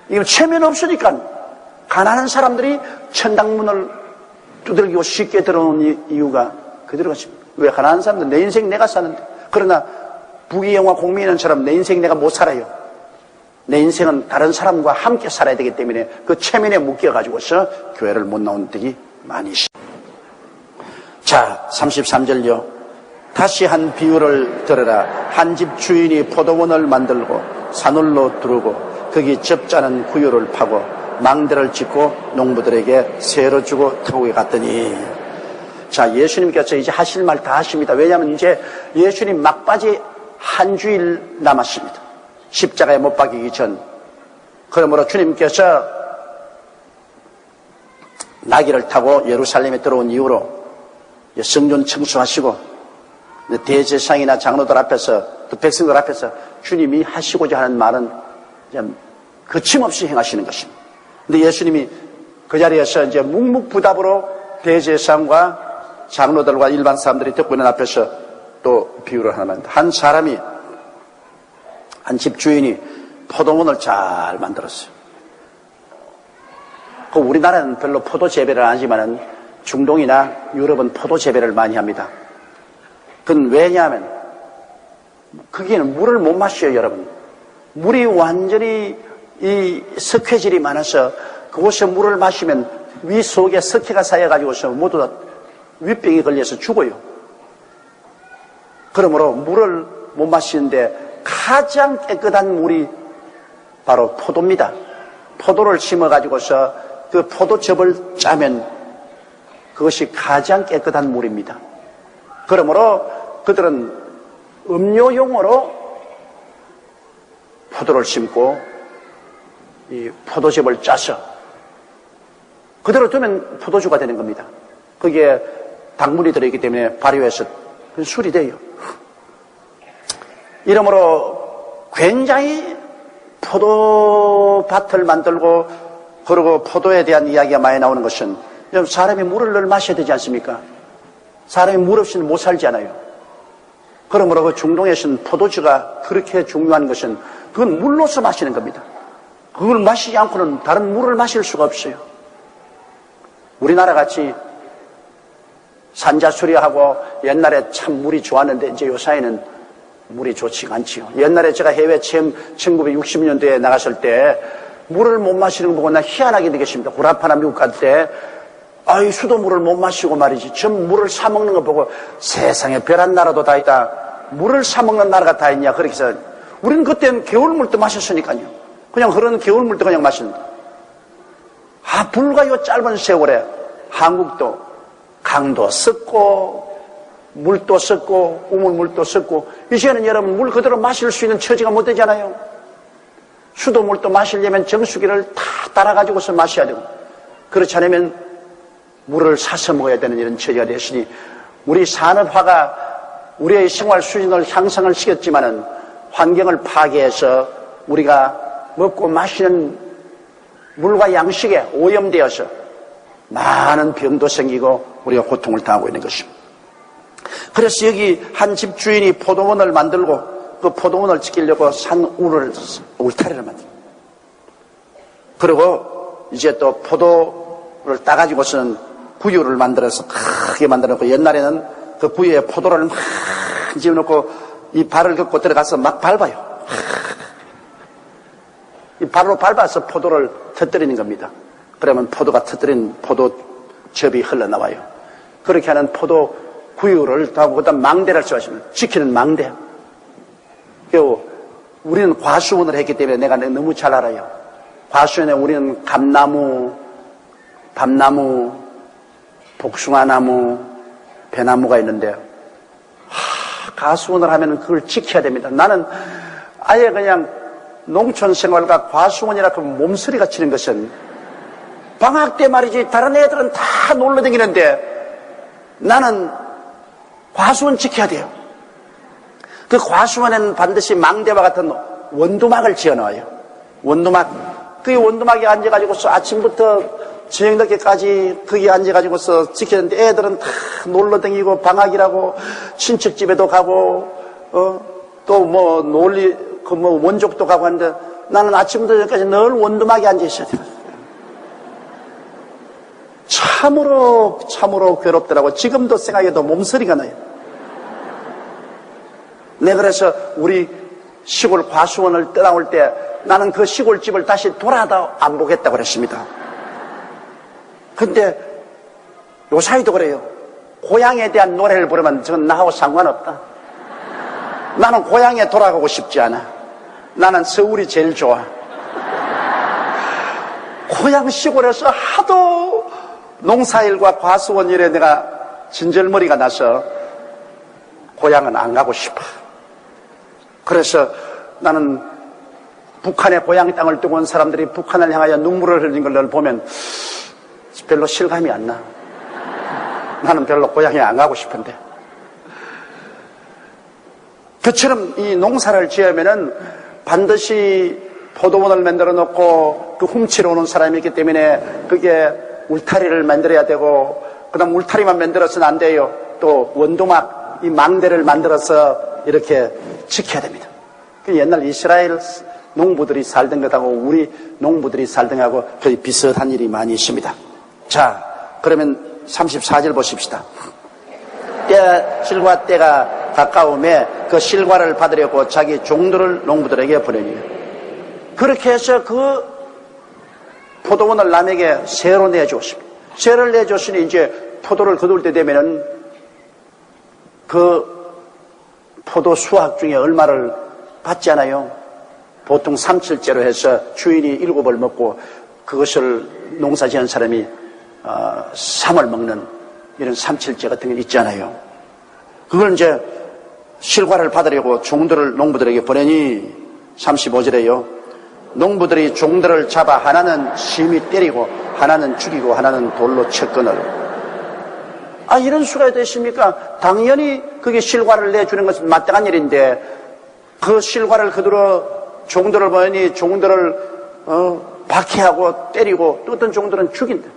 이거 체면 없으니까 가난한 사람들이 천당문을 두들기고 쉽게 들어오는 이유가 그대로 같습니다. 왜? 가난한 사람들 내 인생 내가 사는데. 그러나 부귀영화 공민한처럼 내 인생 내가 못 살아요. 내 인생은 다른 사람과 함께 살아야 되기 때문에 그 체면에 묶여가지고서 교회를 못 나오는 데이 많이 있습니다. 자, 33절요. 다시 한 비유를 들으라. 한 집 주인이 포도원을 만들고 산울로 두르고 거기 접자는 구유를 파고 망대를 짓고 농부들에게 세로 주고 태우게 갔더니, 자, 예수님께서 이제 하실 말 다 하십니다. 왜냐하면 이제 예수님 막바지 한 주일 남았습니다. 십자가에 못 박이기 전. 그러므로 주님께서 나귀를 타고 예루살렘에 들어온 이후로 성전 청소하시고 대제사장이나 장로들 앞에서 또 백성들 앞에서 주님이 하시고자 하는 말은 거침없이 행하시는 것입니다. 근데 예수님이 그 자리에서 이제 묵묵부답으로 대제사장과 장로들과 일반 사람들이 듣고 있는 앞에서 또 비유를 하나 만듭니다. 한 사람이, 한 집 주인이 포도원을 잘 만들었어요. 그 우리나라는 별로 포도 재배를 안 하지만은 중동이나 유럽은 포도 재배를 많이 합니다. 그건 왜냐하면 거기에는 물을 못 마셔요, 여러분. 물이 완전히 이 석회질이 많아서 그곳에 물을 마시면 위 속에 석회가 쌓여가지고서 모두 다 위병이 걸려서 죽어요. 그러므로 물을 못 마시는데 가장 깨끗한 물이 바로 포도입니다. 포도를 심어가지고서 그 포도즙을 짜면 그것이 가장 깨끗한 물입니다. 그러므로 그들은 음료용으로 포도를 심고 이 포도즙을 짜서 그대로 두면 포도주가 되는 겁니다. 거기에 당분이 들어있기 때문에 발효해서 술이 돼요. 이러므로 굉장히 포도밭을 만들고 그리고 포도에 대한 이야기가 많이 나오는 것은 사람이 물을 늘 마셔야 되지 않습니까? 사람이 물 없이는 못 살잖아요. 그러므로 그 중동에서는 포도주가 그렇게 중요한 것은 그건 물로서 마시는 겁니다. 그걸 마시지 않고는 다른 물을 마실 수가 없어요. 우리나라 같이 산자수리하고 옛날에 참 물이 좋았는데 이제 요사이는 물이 좋지가 않지요. 옛날에 제가 해외 체험 1960년도에 나갔을 때 물을 못 마시는 거 보고 나 희한하게 느꼈습니다. 구라파나 미국 갈 때 이 수도물을 못 마시고 말이지. 전 물을 사 먹는 거 보고 세상에 별한 나라도 다 있다. 물을 사 먹는 나라가 다 있냐. 그렇게 해서 우리는 그때는 겨울물도 마셨으니까요. 그냥 흐르는 겨울물도 그냥 마셨는데 불과 요 짧은 세월에 한국도 강도 썩고 물도 썩고 우물물도 썩고 이제는 여러분 물 그대로 마실 수 있는 처지가 못 되잖아요. 수도물도 마시려면 정수기를 다 따라가지고서 마셔야 되고 그렇지 않으면 물을 사서 먹어야 되는 이런 처지가 됐으니 우리 산업화가 우리의 생활 수준을 향상을 시켰지만은 환경을 파괴해서 우리가 먹고 마시는 물과 양식에 오염되어서 많은 병도 생기고 우리가 고통을 당하고 있는 것입니다. 그래서 여기 한 집주인이 포도원을 만들고 그 포도원을 지키려고 산 울타리를 만듭니다. 그리고 이제 또 포도를 따가지고서는 구유를 만들어서 크게 만들어놓고 옛날에는 그 구유에 포도를 막 집어넣고 이 발을 걷고 들어가서 막 밟아요. 이 발로 밟아서 포도를 터뜨리는 겁니다. 그러면 포도가 터뜨린 포도즙이 흘러나와요. 그렇게 하는 포도 구유를 하고 그다음 망대를 써주십니다. 지키는 망대. 우리는 과수원을 했기 때문에 내가 너무 잘 알아요. 과수원에 우리는 감나무, 밤나무, 복숭아나무, 배나무가 있는데 과수원을 하면 그걸 지켜야 됩니다. 나는 아예 그냥 농촌 생활과 과수원이라 하면 몸서리가 치는 것은 방학 때 말이지 다른 애들은 다 놀러 다니는데 나는 과수원 지켜야 돼요. 그 과수원에는 반드시 망대와 같은 원두막을 지어놔요. 원두막. 그 원두막에 앉아가지고서 아침부터 저녁 늦게까지 거기 앉아가지고서 지키는데 애들은 다 놀러 다니고 방학이라고 친척집에도 가고 또 뭐 논리 그 뭐 원족도 가고 하는데 나는 아침부터 저녁까지 늘 원두막에 앉아 있어야 돼요. 참으로 괴롭더라고. 지금도 생각해도 몸서리가 나요. 네, 그래서 우리 시골 과수원을 떠나올 때 나는 그 시골집을 다시 돌아도 안 보겠다고 그랬습니다. 근데 요사이도 그래요. 고향에 대한 노래를 부르면 저건 나하고 상관없다. 나는 고향에 돌아가고 싶지 않아. 나는 서울이 제일 좋아. 고향 시골에서 하도 농사일과 과수원 일에 내가 진절머리가 나서 고향은 안 가고 싶어. 그래서 나는 북한의 고향 땅을 두고 온 사람들이 북한을 향하여 눈물을 흘리는 걸 보면 별로 실감이 안 나. 나는 별로 고향에 안 가고 싶은데. 그처럼 이 농사를 지으면은 반드시 포도원을 만들어 놓고 그 훔치러 오는 사람이 있기 때문에 그게 울타리를 만들어야 되고, 그 다음 울타리만 만들어서는 안 돼요. 또 원두막, 이 망대를 만들어서 이렇게 지켜야 됩니다. 옛날 이스라엘 농부들이 살던 것하고 우리 농부들이 살던 것하고 거의 비슷한 일이 많이 있습니다. 자, 그러면 34절 보십시다. 실과 때가 가까움에 그 실과를 받으려고 자기 종들을 농부들에게 보내니, 그렇게 해서 그 포도원을 남에게 세로 내줬습니다. 세를 내줬으니 이제 포도를 거둘 때 되면은 그 포도 수확 중에 얼마를 받잖아요. 보통 3칠째로 해서 주인이 7을 먹고 그것을 농사 지은 사람이 3을 먹는 이런 3칠째 같은 게 있잖아요. 그걸 이제 실과를 받으려고 종들을 농부들에게 보내니 35절에요. 농부들이 종들을 잡아 하나는 심히 때리고 하나는 죽이고 하나는 돌로 쳤거늘. 이런 수가 되십니까? 당연히 그게 실과를 내주는 것은 마땅한 일인데 그 실과를 그대로 종들을 보니 종들을 박해하고 때리고 또 어떤 종들은 죽인다.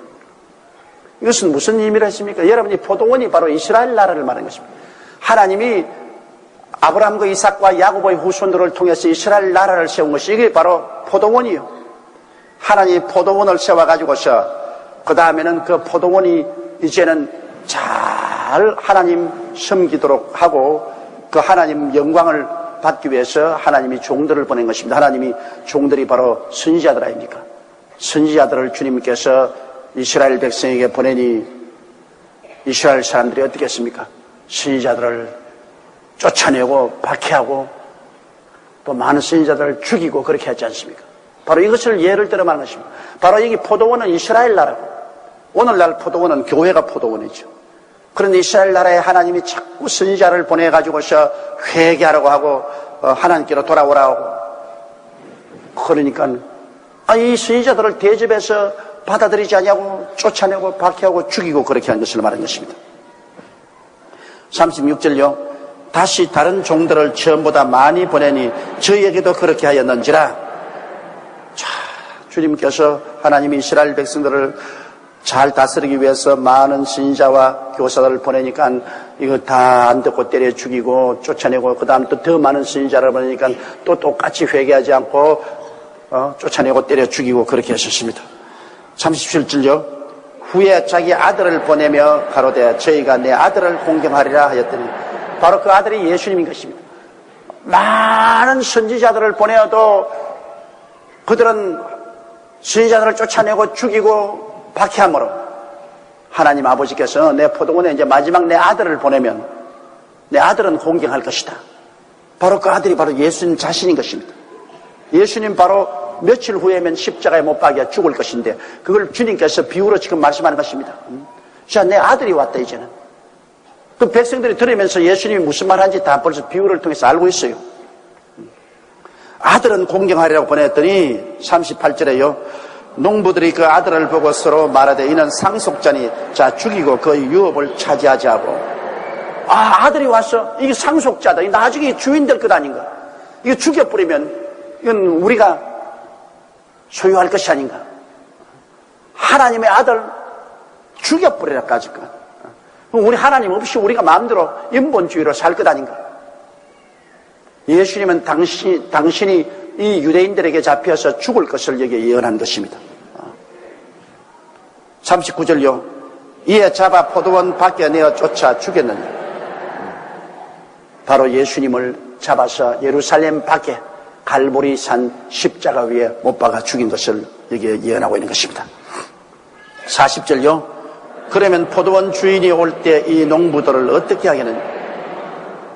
이것은 무슨 의미라 하십니까? 여러분이 포도원이 바로 이스라엘 나라를 말하는 것입니다. 하나님이 아브라함과 이삭과 야고보의 후손들을 통해서 이스라엘 나라를 세운 것이 이게 바로 포도원이요. 하나님이 포도원을 세워가지고서 그 다음에는 그 포도원이 이제는 잘 하나님 섬기도록 하고 그 하나님 영광을 받기 위해서 하나님이 종들을 보낸 것입니다. 하나님이 종들이 바로 선지자들 아닙니까? 선지자들을 주님께서 이스라엘 백성에게 보내니 이스라엘 사람들이 어떻게 했습니까? 선지자들을 쫓아내고 박해하고 또 많은 선지자들을 죽이고 그렇게 했지 않습니까? 바로 이것을 예를 들어 말하는 것입니다. 바로 여기 포도원은 이스라엘 나라고 오늘날 포도원은 교회가 포도원이죠. 그런데 이스라엘 나라에 하나님이 자꾸 선지자를 보내가지고서 회개하라고 하고 하나님께로 돌아오라고 그러니까 이 선지자들을 대접해서 받아들이지 않냐고 쫓아내고 박해하고 죽이고 그렇게 한 것을 말한 것입니다. 36절요. 다시 다른 종들을 처음보다 많이 보내니 저희에게도 그렇게 하였는지라. 자, 주님께서 하나님이 이스라엘 백성들을 잘 다스리기 위해서 많은 선지자와 교사들을 보내니까 이거 다 안 듣고 때려 죽이고 쫓아내고 그 다음 또 더 많은 선지자를 보내니까 또 똑같이 회개하지 않고 쫓아내고 때려 죽이고 그렇게 하셨습니다. 37절요. 후에 자기 아들을 보내며 가로되 저희가 내 아들을 공경하리라 하였더니 바로 그 아들이 예수님인 것입니다. 많은 선지자들을 보내어도 그들은 선지자들을 쫓아내고 죽이고 박해함으로 하나님 아버지께서 내 포도원에 이제 마지막 내 아들을 보내면 내 아들은 공경할 것이다. 바로 그 아들이 바로 예수님 자신인 것입니다. 예수님 바로 며칠 후에면 십자가에 못 박여 죽을 것인데 그걸 주님께서 비유로 지금 말씀하는 것입니다. 자, 내 아들이 왔다 이제는. 그 백성들이 들으면서 예수님이 무슨 말 하는지 다 벌써 비유를 통해서 알고 있어요. 아들은 공경하리라고 보냈더니 38절에요. 농부들이 그 아들을 보고 서로 말하되 이는 상속자니 자 죽이고 그 유업을 차지하지 하고 아들이 왔어. 이게 상속자다. 이 나중에 주인 될 것 아닌가. 이거 죽여버리면 이건 우리가 소유할 것이 아닌가. 하나님의 아들 죽여버리라까지 것. 우리 하나님 없이 우리가 마음대로 인본주의로 살 것 아닌가. 예수님은 당신이 이 유대인들에게 잡혀서 죽을 것을 여기에 예언한 것입니다. 39절요. 이에 잡아 포도원 밖에 내어 쫓아 죽였느니 바로 예수님을 잡아서 예루살렘 밖에 갈보리 산 십자가 위에 못 박아 죽인 것을 여기에 예언하고 있는 것입니다. 40절요. 그러면 포도원 주인이 올 때 이 농부들을 어떻게 하겠느냐.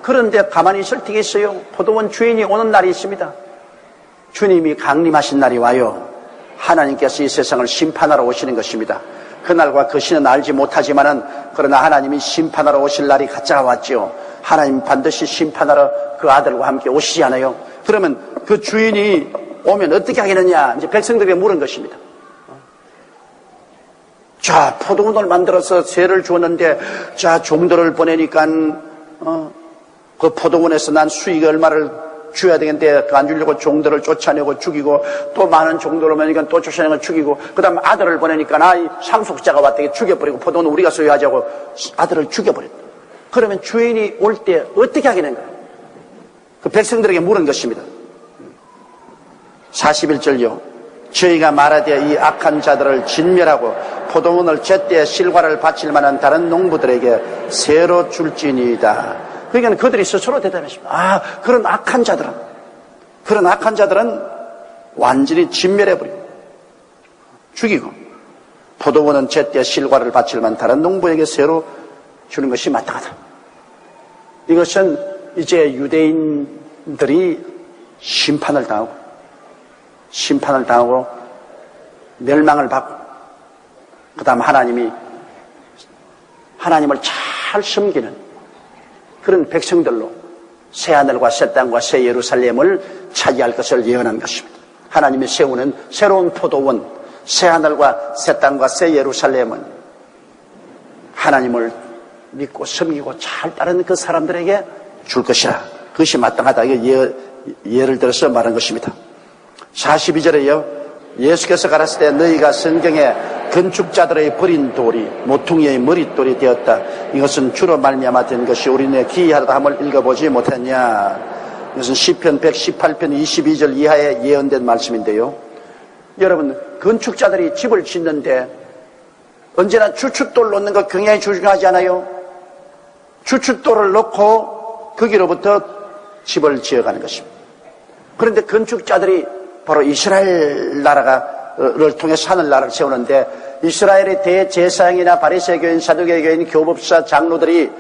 그런데 가만히 있을 때가 있어요. 포도원 주인이 오는 날이 있습니다. 주님이 강림하신 날이 와요. 하나님께서 이 세상을 심판하러 오시는 것입니다. 그날과 그 시는 알지 못하지만은 그러나 하나님이 심판하러 오실 날이 가짜가 왔지요. 하나님 반드시 심판하러 그 아들과 함께 오시지 않아요. 그러면 그 주인이 오면 어떻게 하겠느냐 이제 백성들에게 물은 것입니다. 자, 포도원을 만들어서 세를 주었는데 자, 종들을 보내니까 그 포도원에서 난 수익 얼마를 줘야 되겠는데 안 주려고 종들을 쫓아내고 죽이고 또 많은 종들을 보내니까 또 쫓아내고 죽이고 그 다음 아들을 보내니까 이 상속자가 왔다고 죽여버리고 포도원은 우리가 소유하자고 아들을 죽여버렸다. 그러면 주인이 올 때 어떻게 하겠는가? 그 백성들에게 물은 것입니다. 41절요. 저희가 말하되 이 악한 자들을 진멸하고 포도원을 제때 실과를 바칠 만한 다른 농부들에게 새로 줄지니이다. 그러니까 그들이 스스로 대답했습니다. 그런 악한 자들은 완전히 진멸해버리고 죽이고 포도원은 제때 실과를 바칠 만한 다른 농부에게 새로 주는 것이 마땅하다. 이것은 이제 유대인들이 심판을 당하고 멸망을 받고 그 다음 하나님을 잘 섬기는 그런 백성들로 새하늘과 새 땅과 새 예루살렘을 차지할 것을 예언한 것입니다. 하나님이 세우는 새로운 포도원, 새하늘과 새 땅과 새 예루살렘은 하나님을 믿고 섬기고 잘 따르는 그 사람들에게 줄 것이라. 그것이 마땅하다. 이거 예를 들어서 말한 것입니다. 42절에요. 예수께서 가라사대 때 너희가 성경에 건축자들의 버린 돌이 모퉁이의 머릿돌이 되었다. 이것은 주로 말미암아 된 것이 우리네 기이하다 함을 읽어보지 못했냐. 이것은 시편 118편 22절 이하에 예언된 말씀인데요. 여러분, 건축자들이 집을 짓는데 언제나 주춧돌 놓는 거 굉장히 중요하지 않아요? 주춧돌을 놓고 거기로부터 집을 지어가는 것입니다. 그런데 건축자들이 바로 이스라엘 나라를 통해서 하늘나라를 세우는데 이스라엘의 대제사장이나 바리새인 교인, 사두개 교인, 교법사, 장로들이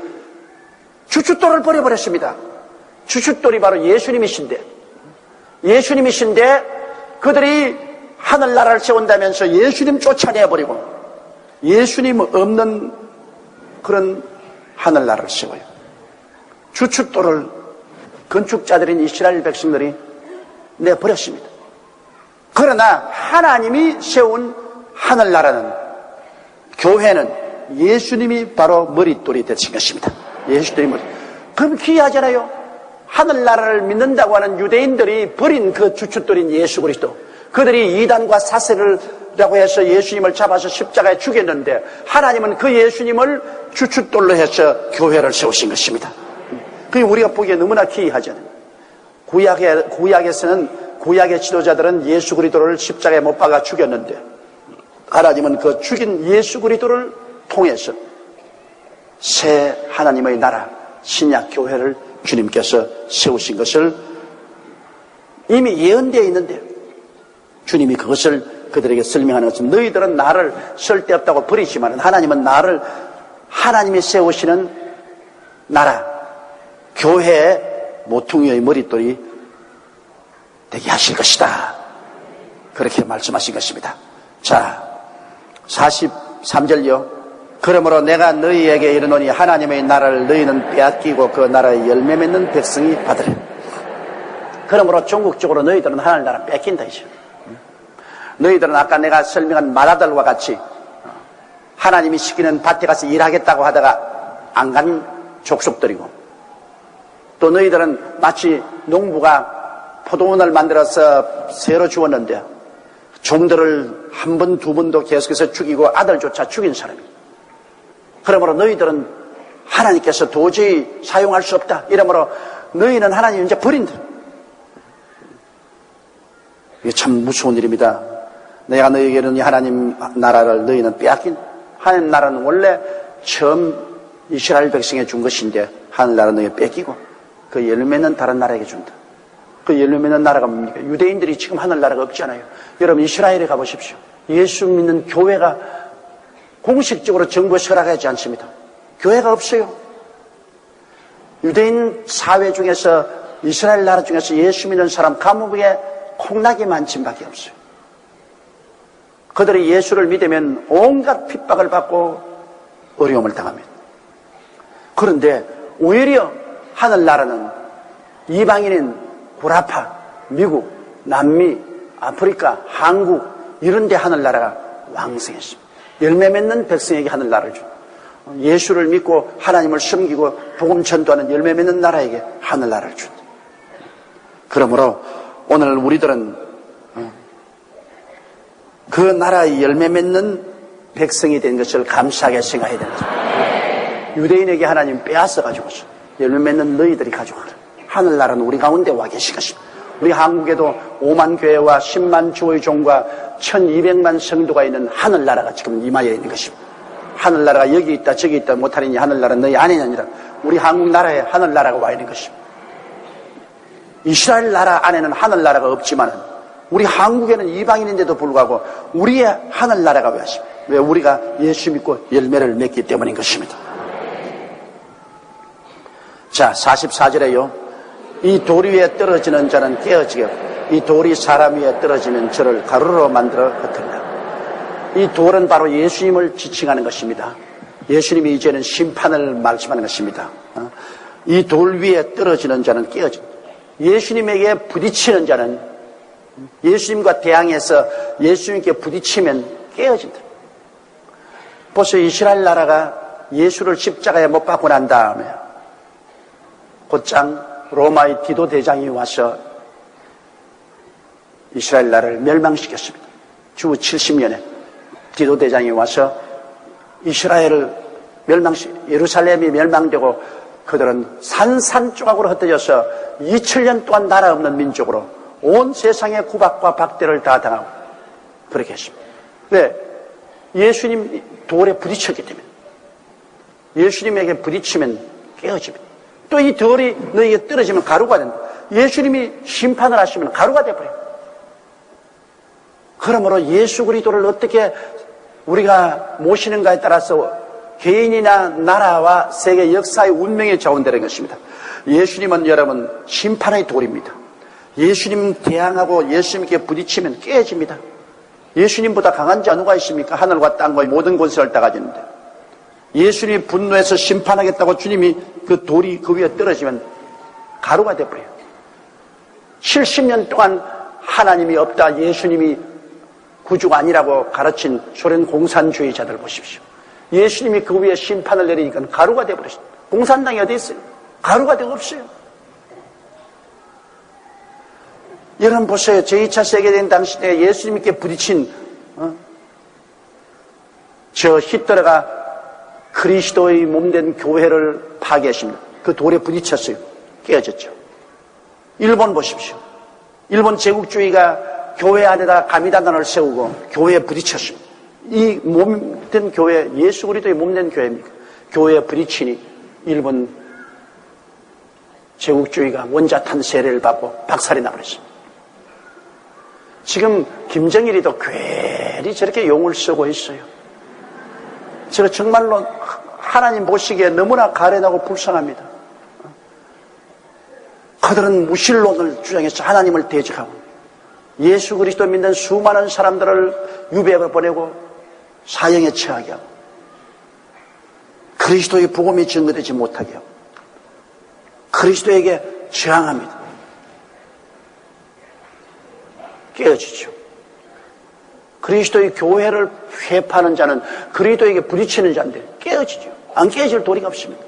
주춧돌을 버려버렸습니다. 주춧돌이 바로 예수님이신데 그들이 하늘나라를 세운다면서 예수님 쫓아내버리고 예수님 없는 그런 하늘나라를 세워요. 주춧돌을 건축자들인 이스라엘 백성들이 내버렸습니다. 그러나 하나님이 세운 하늘나라는, 교회는 예수님이 바로 머릿돌이 되신 것입니다. 예수님이 머릿돌. 그럼 기이하잖아요. 하늘나라를 믿는다고 하는 유대인들이 버린 그 주춧돌인 예수 그리스도, 그들이 이단과 사세라고 해서 예수님을 잡아서 십자가에 죽였는데 하나님은 그 예수님을 주춧돌로 해서 교회를 세우신 것입니다. 그게 우리가 보기에 너무나 기이하잖아요. 구약에서는 구약의 지도자들은 예수 그리스도를 십자가에 못 박아 죽였는데 하나님은 그 죽인 예수 그리스도를 통해서 새 하나님의 나라 신약 교회를 주님께서 세우신 것을 이미 예언되어 있는데 주님이 그것을 그들에게 설명하는 것은 너희들은 나를 쓸데없다고 버리지만 하나님은 나를 하나님이 세우시는 나라 교회의 모퉁이의 머릿돌이 되게 하실 것이다. 그렇게 말씀하신 것입니다. 자, 43절요. 그러므로 내가 너희에게 이르노니 하나님의 나라를 너희는 빼앗기고 그 나라의 열매 맺는 백성이 받으리라. 그러므로 종국적으로 너희들은 하늘나라 뺏긴다 이죠. 너희들은 아까 내가 설명한 마다들과 같이 하나님이 시키는 밭에 가서 일하겠다고 하다가 안 간 족속들이고, 또 너희들은 마치 농부가 포도원을 만들어서 새로 주었는데 종들을 한 번, 두 번도 계속해서 죽이고 아들조차 죽인 사람이에요. 그러므로 너희들은 하나님께서 도저히 사용할 수 없다. 이러므로 너희는 하나님 이제 버린다. 이게 참 무서운 일입니다. 내가 너희에게는 하나님 나라를 너희는 빼앗긴. 하나님 나라는 원래 처음 이스라엘 백성에 준 것인데 하늘나라는 너희가 뺏기고 그 열매는 다른 나라에게 준다. 그 열매는 나라가 뭡니까? 유대인들이 지금 하늘나라가 없잖아요. 여러분 이스라엘에 가보십시오. 예수 믿는 교회가 공식적으로 정부에서 허락하지 않습니다. 교회가 없어요. 유대인 사회 중에서 이스라엘 나라 중에서 예수 믿는 사람 감옥에 콩나기 만침밖에 없어요. 그들이 예수를 믿으면 온갖 핍박을 받고 어려움을 당합니다. 그런데 오히려 하늘나라는 이방인인 구라파, 미국, 남미, 아프리카, 한국 이런 데 하늘나라가 왕성했습니다. 열매 맺는 백성에게 하늘나라를 줍니다. 예수를 믿고 하나님을 섬기고 복음 전도하는 열매 맺는 나라에게 하늘나라를 준다. 그러므로 오늘 우리들은 그 나라의 열매 맺는 백성이 된 것을 감사하게 생각해야 됩니다. 유대인에게 하나님 빼앗아가지고서 열매 맺는 너희들이 가져가라. 하늘나라는 우리 가운데 와 계신 것입니다. 우리 한국에도 5만 교회와 10만 주의 종과 1200만 성도가 있는 하늘나라가 지금 임하여 있는 것입니다. 하늘나라가 여기 있다 저기 있다 못하리니 하늘나라는 너희 안에 아니라 우리 한국 나라에 하늘나라가 와 있는 것입니다. 이스라엘 나라 안에는 하늘나라가 없지만 우리 한국에는 이방인인데도 불구하고 우리의 하늘나라가 왜 하십니까? 왜? 우리가 예수 믿고 열매를 맺기 때문인 것입니다. 자, 44절에요. 이 돌 위에 떨어지는 자는 깨어지게 이 돌이 사람 위에 떨어지면 저를 가루로 만들어 흩으리라. 이 돌은 바로 예수님을 지칭하는 것입니다. 예수님이 이제는 심판을 말씀하는 것입니다. 이 돌 위에 떨어지는 자는 깨어진다. 예수님에게 부딪히는 자는 예수님과 대항해서 예수님께 부딪히면 깨어진다. 벌써 이스라엘 나라가 예수를 십자가에 못 박고 난 다음에 곧장 로마의 디도 대장이 와서 이스라엘 나라를 멸망시켰습니다. 주 70년에 디도 대장이 와서 이스라엘을 예루살렘이 멸망되고 그들은 산산조각으로 흩어져서 2000년 동안 나라 없는 민족으로 온 세상의 구박과 박대를 다 당하고 그렇게 했습니다. 왜? 예수님 돌에 부딪혔기 때문에. 예수님에게 부딪히면 깨어집니다. 또 이 돌이 너에게 떨어지면 가루가 된다. 예수님이 심판을 하시면 가루가 되어버려요. 그러므로 예수 그리스도를 어떻게 우리가 모시는가에 따라서 개인이나 나라와 세계 역사의 운명이 좌우되는 것입니다. 예수님은 여러분 심판의 돌입니다. 예수님 대항하고 예수님께 부딪히면 깨집니다. 예수님보다 강한 자 누가 있습니까? 하늘과 땅과 모든 권세를 다 가지는데 예수님이 분노해서 심판하겠다고 주님이 그 돌이 그 위에 떨어지면 가루가 되어버려요. 70년 동안 하나님이 없다, 예수님이 구주가 아니라고 가르친 소련 공산주의자들 보십시오. 예수님이 그 위에 심판을 내리니까 가루가 되어버렸어요. 공산당이 어디 있어요? 가루가 되어 없어요. 여러분 보세요. 제2차 세계대전 당시에 예수님께 부딪힌 저 히틀러가 그리스도의 몸된 교회를 파괴했습니다. 그 돌에 부딪혔어요. 깨어졌죠. 일본 보십시오. 일본 제국주의가 교회 안에다가 가미단단을 세우고 교회에 부딪혔습니다. 이 몸된 교회, 예수 그리스도의 몸된 교회입니까? 교회에 부딪히니 일본 제국주의가 원자탄 세례를 받고 박살이 나버렸습니다. 지금 김정일이도 괜히 저렇게 용을 쓰고 있어요. 제가 정말로 하나님 보시기에 너무나 가련하고 불쌍합니다. 그들은 무신론을 주장해서 하나님을 대적하고 예수 그리스도 믿는 수많은 사람들을 유배로 보내고 사형에 처하게 하고 그리스도의 복음이 증거되지 못하게 하고 그리스도에게 저항합니다. 깨어지죠. 그리스도의 교회를 회파하는 자는 그리스도에게 부딪히는 자인데 깨어지죠. 안 깨어질 도리가 없습니다.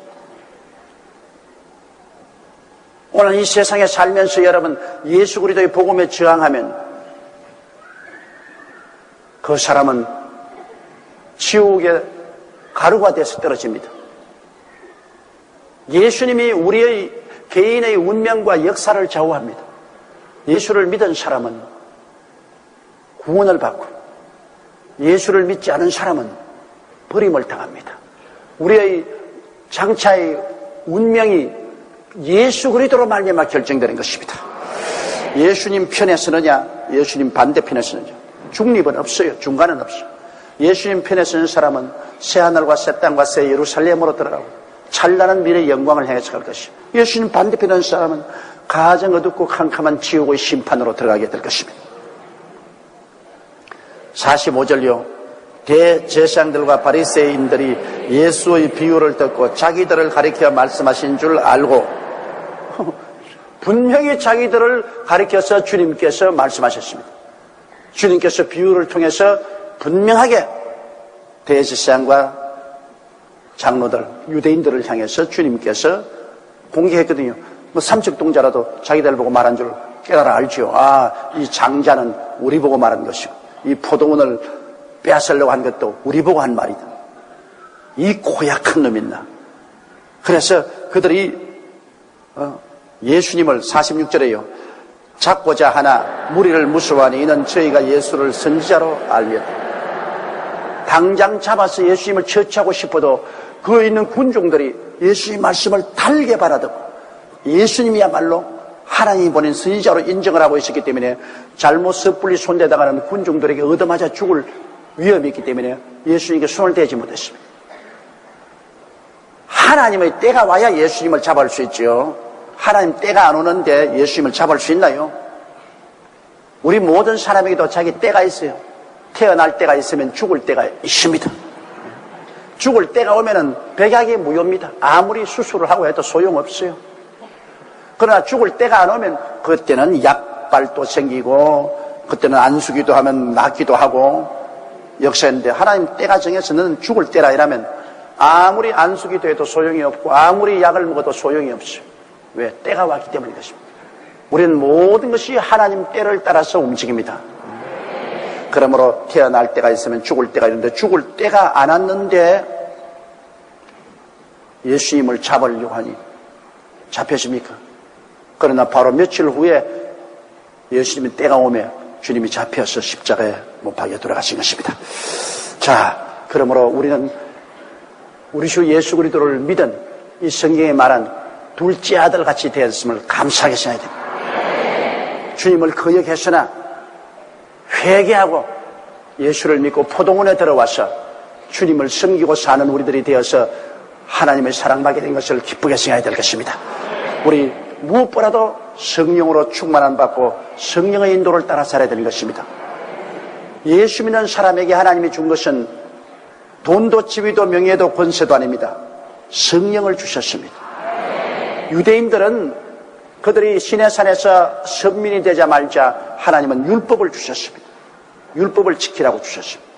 오늘 이 세상에 살면서 여러분 예수 그리스도의 복음에 저항하면 그 사람은 지옥의 가루가 돼서 떨어집니다. 예수님이 우리의 개인의 운명과 역사를 좌우합니다. 예수를 믿은 사람은 구원을 받고 예수를 믿지 않은 사람은 버림을 당합니다. 우리의 장차의 운명이 예수 그리스도로 말미암아 결정되는 것입니다. 예수님 편에 서느냐 예수님 반대편에 서느냐 중립은 없어요. 중간은 없어요. 예수님 편에 서는 사람은 새하늘과 새 땅과 새 예루살렘으로 들어가고 찬란한 미래의 영광을 향해서 갈 것이요. 예수님 반대편에 서는 사람은 가장 어둡고 캄캄한 지옥의 심판으로 들어가게 될 것입니다. 45절요. 대제사장들과 바리새인들이 예수의 비유를 듣고 자기들을 가리켜 말씀하신 줄 알고 분명히 자기들을 가리켜서 주님께서 말씀하셨습니다. 주님께서 비유를 통해서 분명하게 대제사장과 장로들, 유대인들을 향해서 주님께서 공개했거든요. 뭐 삼척동자라도 자기들 보고 말한 줄 깨달아 알지요. 아, 이 장자는 우리 보고 말한 것이고 이 포도원을 빼앗으려고 한 것도 우리 보고 한 말이다. 이 고약한 놈 있나. 그래서 그들이 예수님을 46절에요. 잡고자 하나 무리를 무수하니 이는 저희가 예수를 선지자로 알렸다. 당장 잡아서 예수님을 처치하고 싶어도 그 있는 군중들이 예수님 말씀을 달게 바라듣고 예수님이야말로 하나님이 보낸 선지자로 인정을 하고 있었기 때문에 잘못 섣불리 손대다가는 군중들에게 얻어맞아 죽을 위험이 있기 때문에 예수님께 손을 대지 못했습니다. 하나님의 때가 와야 예수님을 잡을 수 있죠. 하나님 때가 안 오는데 예수님을 잡을 수 있나요? 우리 모든 사람에게도 자기 때가 있어요. 태어날 때가 있으면 죽을 때가 있습니다. 죽을 때가 오면은 백약이 무효입니다. 아무리 수술을 하고 해도 소용없어요. 그러나 죽을 때가 안 오면 그때는 약발도 생기고 그때는 안수기도 하면 낫기도 하고 역사인데, 하나님 때가 정해서 너는 죽을 때라 이라면 아무리 안수기도 해도 소용이 없고 아무리 약을 먹어도 소용이 없어요. 왜? 때가 왔기 때문인 것입니다. 우리는 모든 것이 하나님 때를 따라서 움직입니다. 그러므로 태어날 때가 있으면 죽을 때가 있는데 죽을 때가 안 왔는데 예수님을 잡으려고 하니 잡혀집니까? 그러나 바로 며칠 후에 예수님의 때가 오며 주님이 잡혀서 십자가에 못 박혀 돌아가신 것입니다. 자, 그러므로 우리는 우리 주 예수 그리스도를 믿은 이 성경에 말한 둘째 아들 같이 되었음을 감사하게 생각해야 됩니다. 주님을 거역했으나 회개하고 예수를 믿고 포도원에 들어와서 주님을 섬기고 사는 우리들이 되어서 하나님의 사랑받게 된 것을 기쁘게 생각해야 될 것입니다. 우리 무엇보다도 성령으로 충만함 받고 성령의 인도를 따라 살아야 되는 것입니다. 예수 믿는 사람에게 하나님이 준 것은 돈도 지위도 명예도 권세도 아닙니다. 성령을 주셨습니다. 유대인들은 그들이 시내산에서 선민이 되자마자 하나님은 율법을 주셨습니다. 율법을 지키라고 주셨습니다.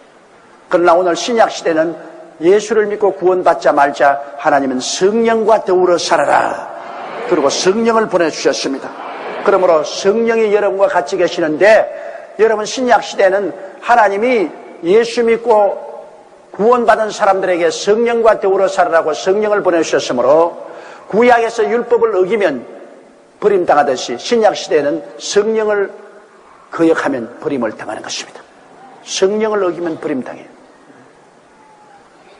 그러나 오늘 신약시대는 예수를 믿고 구원받자마자 하나님은 성령과 더불어 살아라, 그리고 성령을 보내주셨습니다. 그러므로 성령이 여러분과 같이 계시는데, 여러분 신약시대는 하나님이 예수 믿고 구원받은 사람들에게 성령과 더불어 살아라고 성령을 보내주셨으므로 구약에서 율법을 어기면 버림당하듯이 신약시대에는 성령을 거역하면 버림을 당하는 것입니다. 성령을 어기면 버림당해요.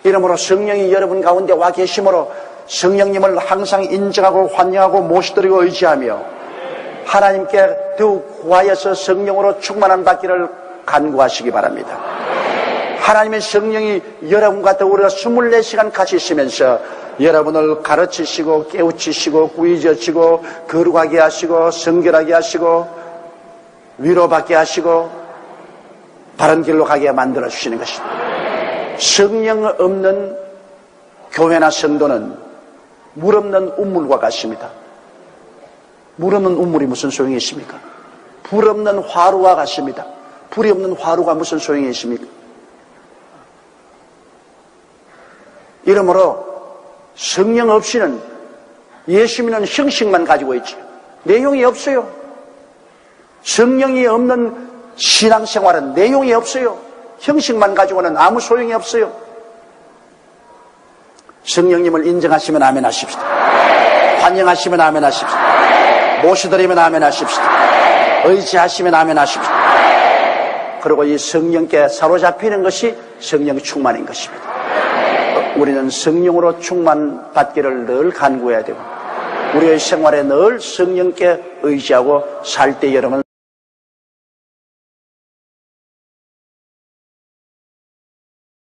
이러므로 성령이 여러분 가운데 와 계심으로 성령님을 항상 인정하고 환영하고 모시드리고 의지하며 하나님께 더욱 구하여서 성령으로 충만한 받기를 간구하시기 바랍니다. 하나님의 성령이 여러분과 더불어 24시간 같이 있으면서 여러분을 가르치시고 깨우치시고 구의저치고 거룩하게 하시고 성결하게 하시고 위로받게 하시고 바른 길로 가게 만들어 주시는 것입니다. 성령 없는 교회나 성도는 물 없는 우물과 같습니다. 물 없는 우물이 무슨 소용이 있습니까? 불 없는 화루와 같습니다. 불이 없는 화루가 무슨 소용이 있습니까? 이러므로 성령 없이는 예수 믿는 형식만 가지고 있죠. 내용이 없어요. 성령이 없는 신앙생활은 내용이 없어요. 형식만 가지고는 아무 소용이 없어요. 성령님을 인정하시면 아멘 하십시다. 환영하시면 아멘 하십시다. 모시드리면 아멘 하십시다. 의지하시면 아멘 하십시다. 그리고 이 성령께 사로잡히는 것이 성령 충만인 것입니다. 우리는 성령으로 충만받기를 늘 간구해야 되고 우리의 생활에 늘 성령께 의지하고 살 때 여러분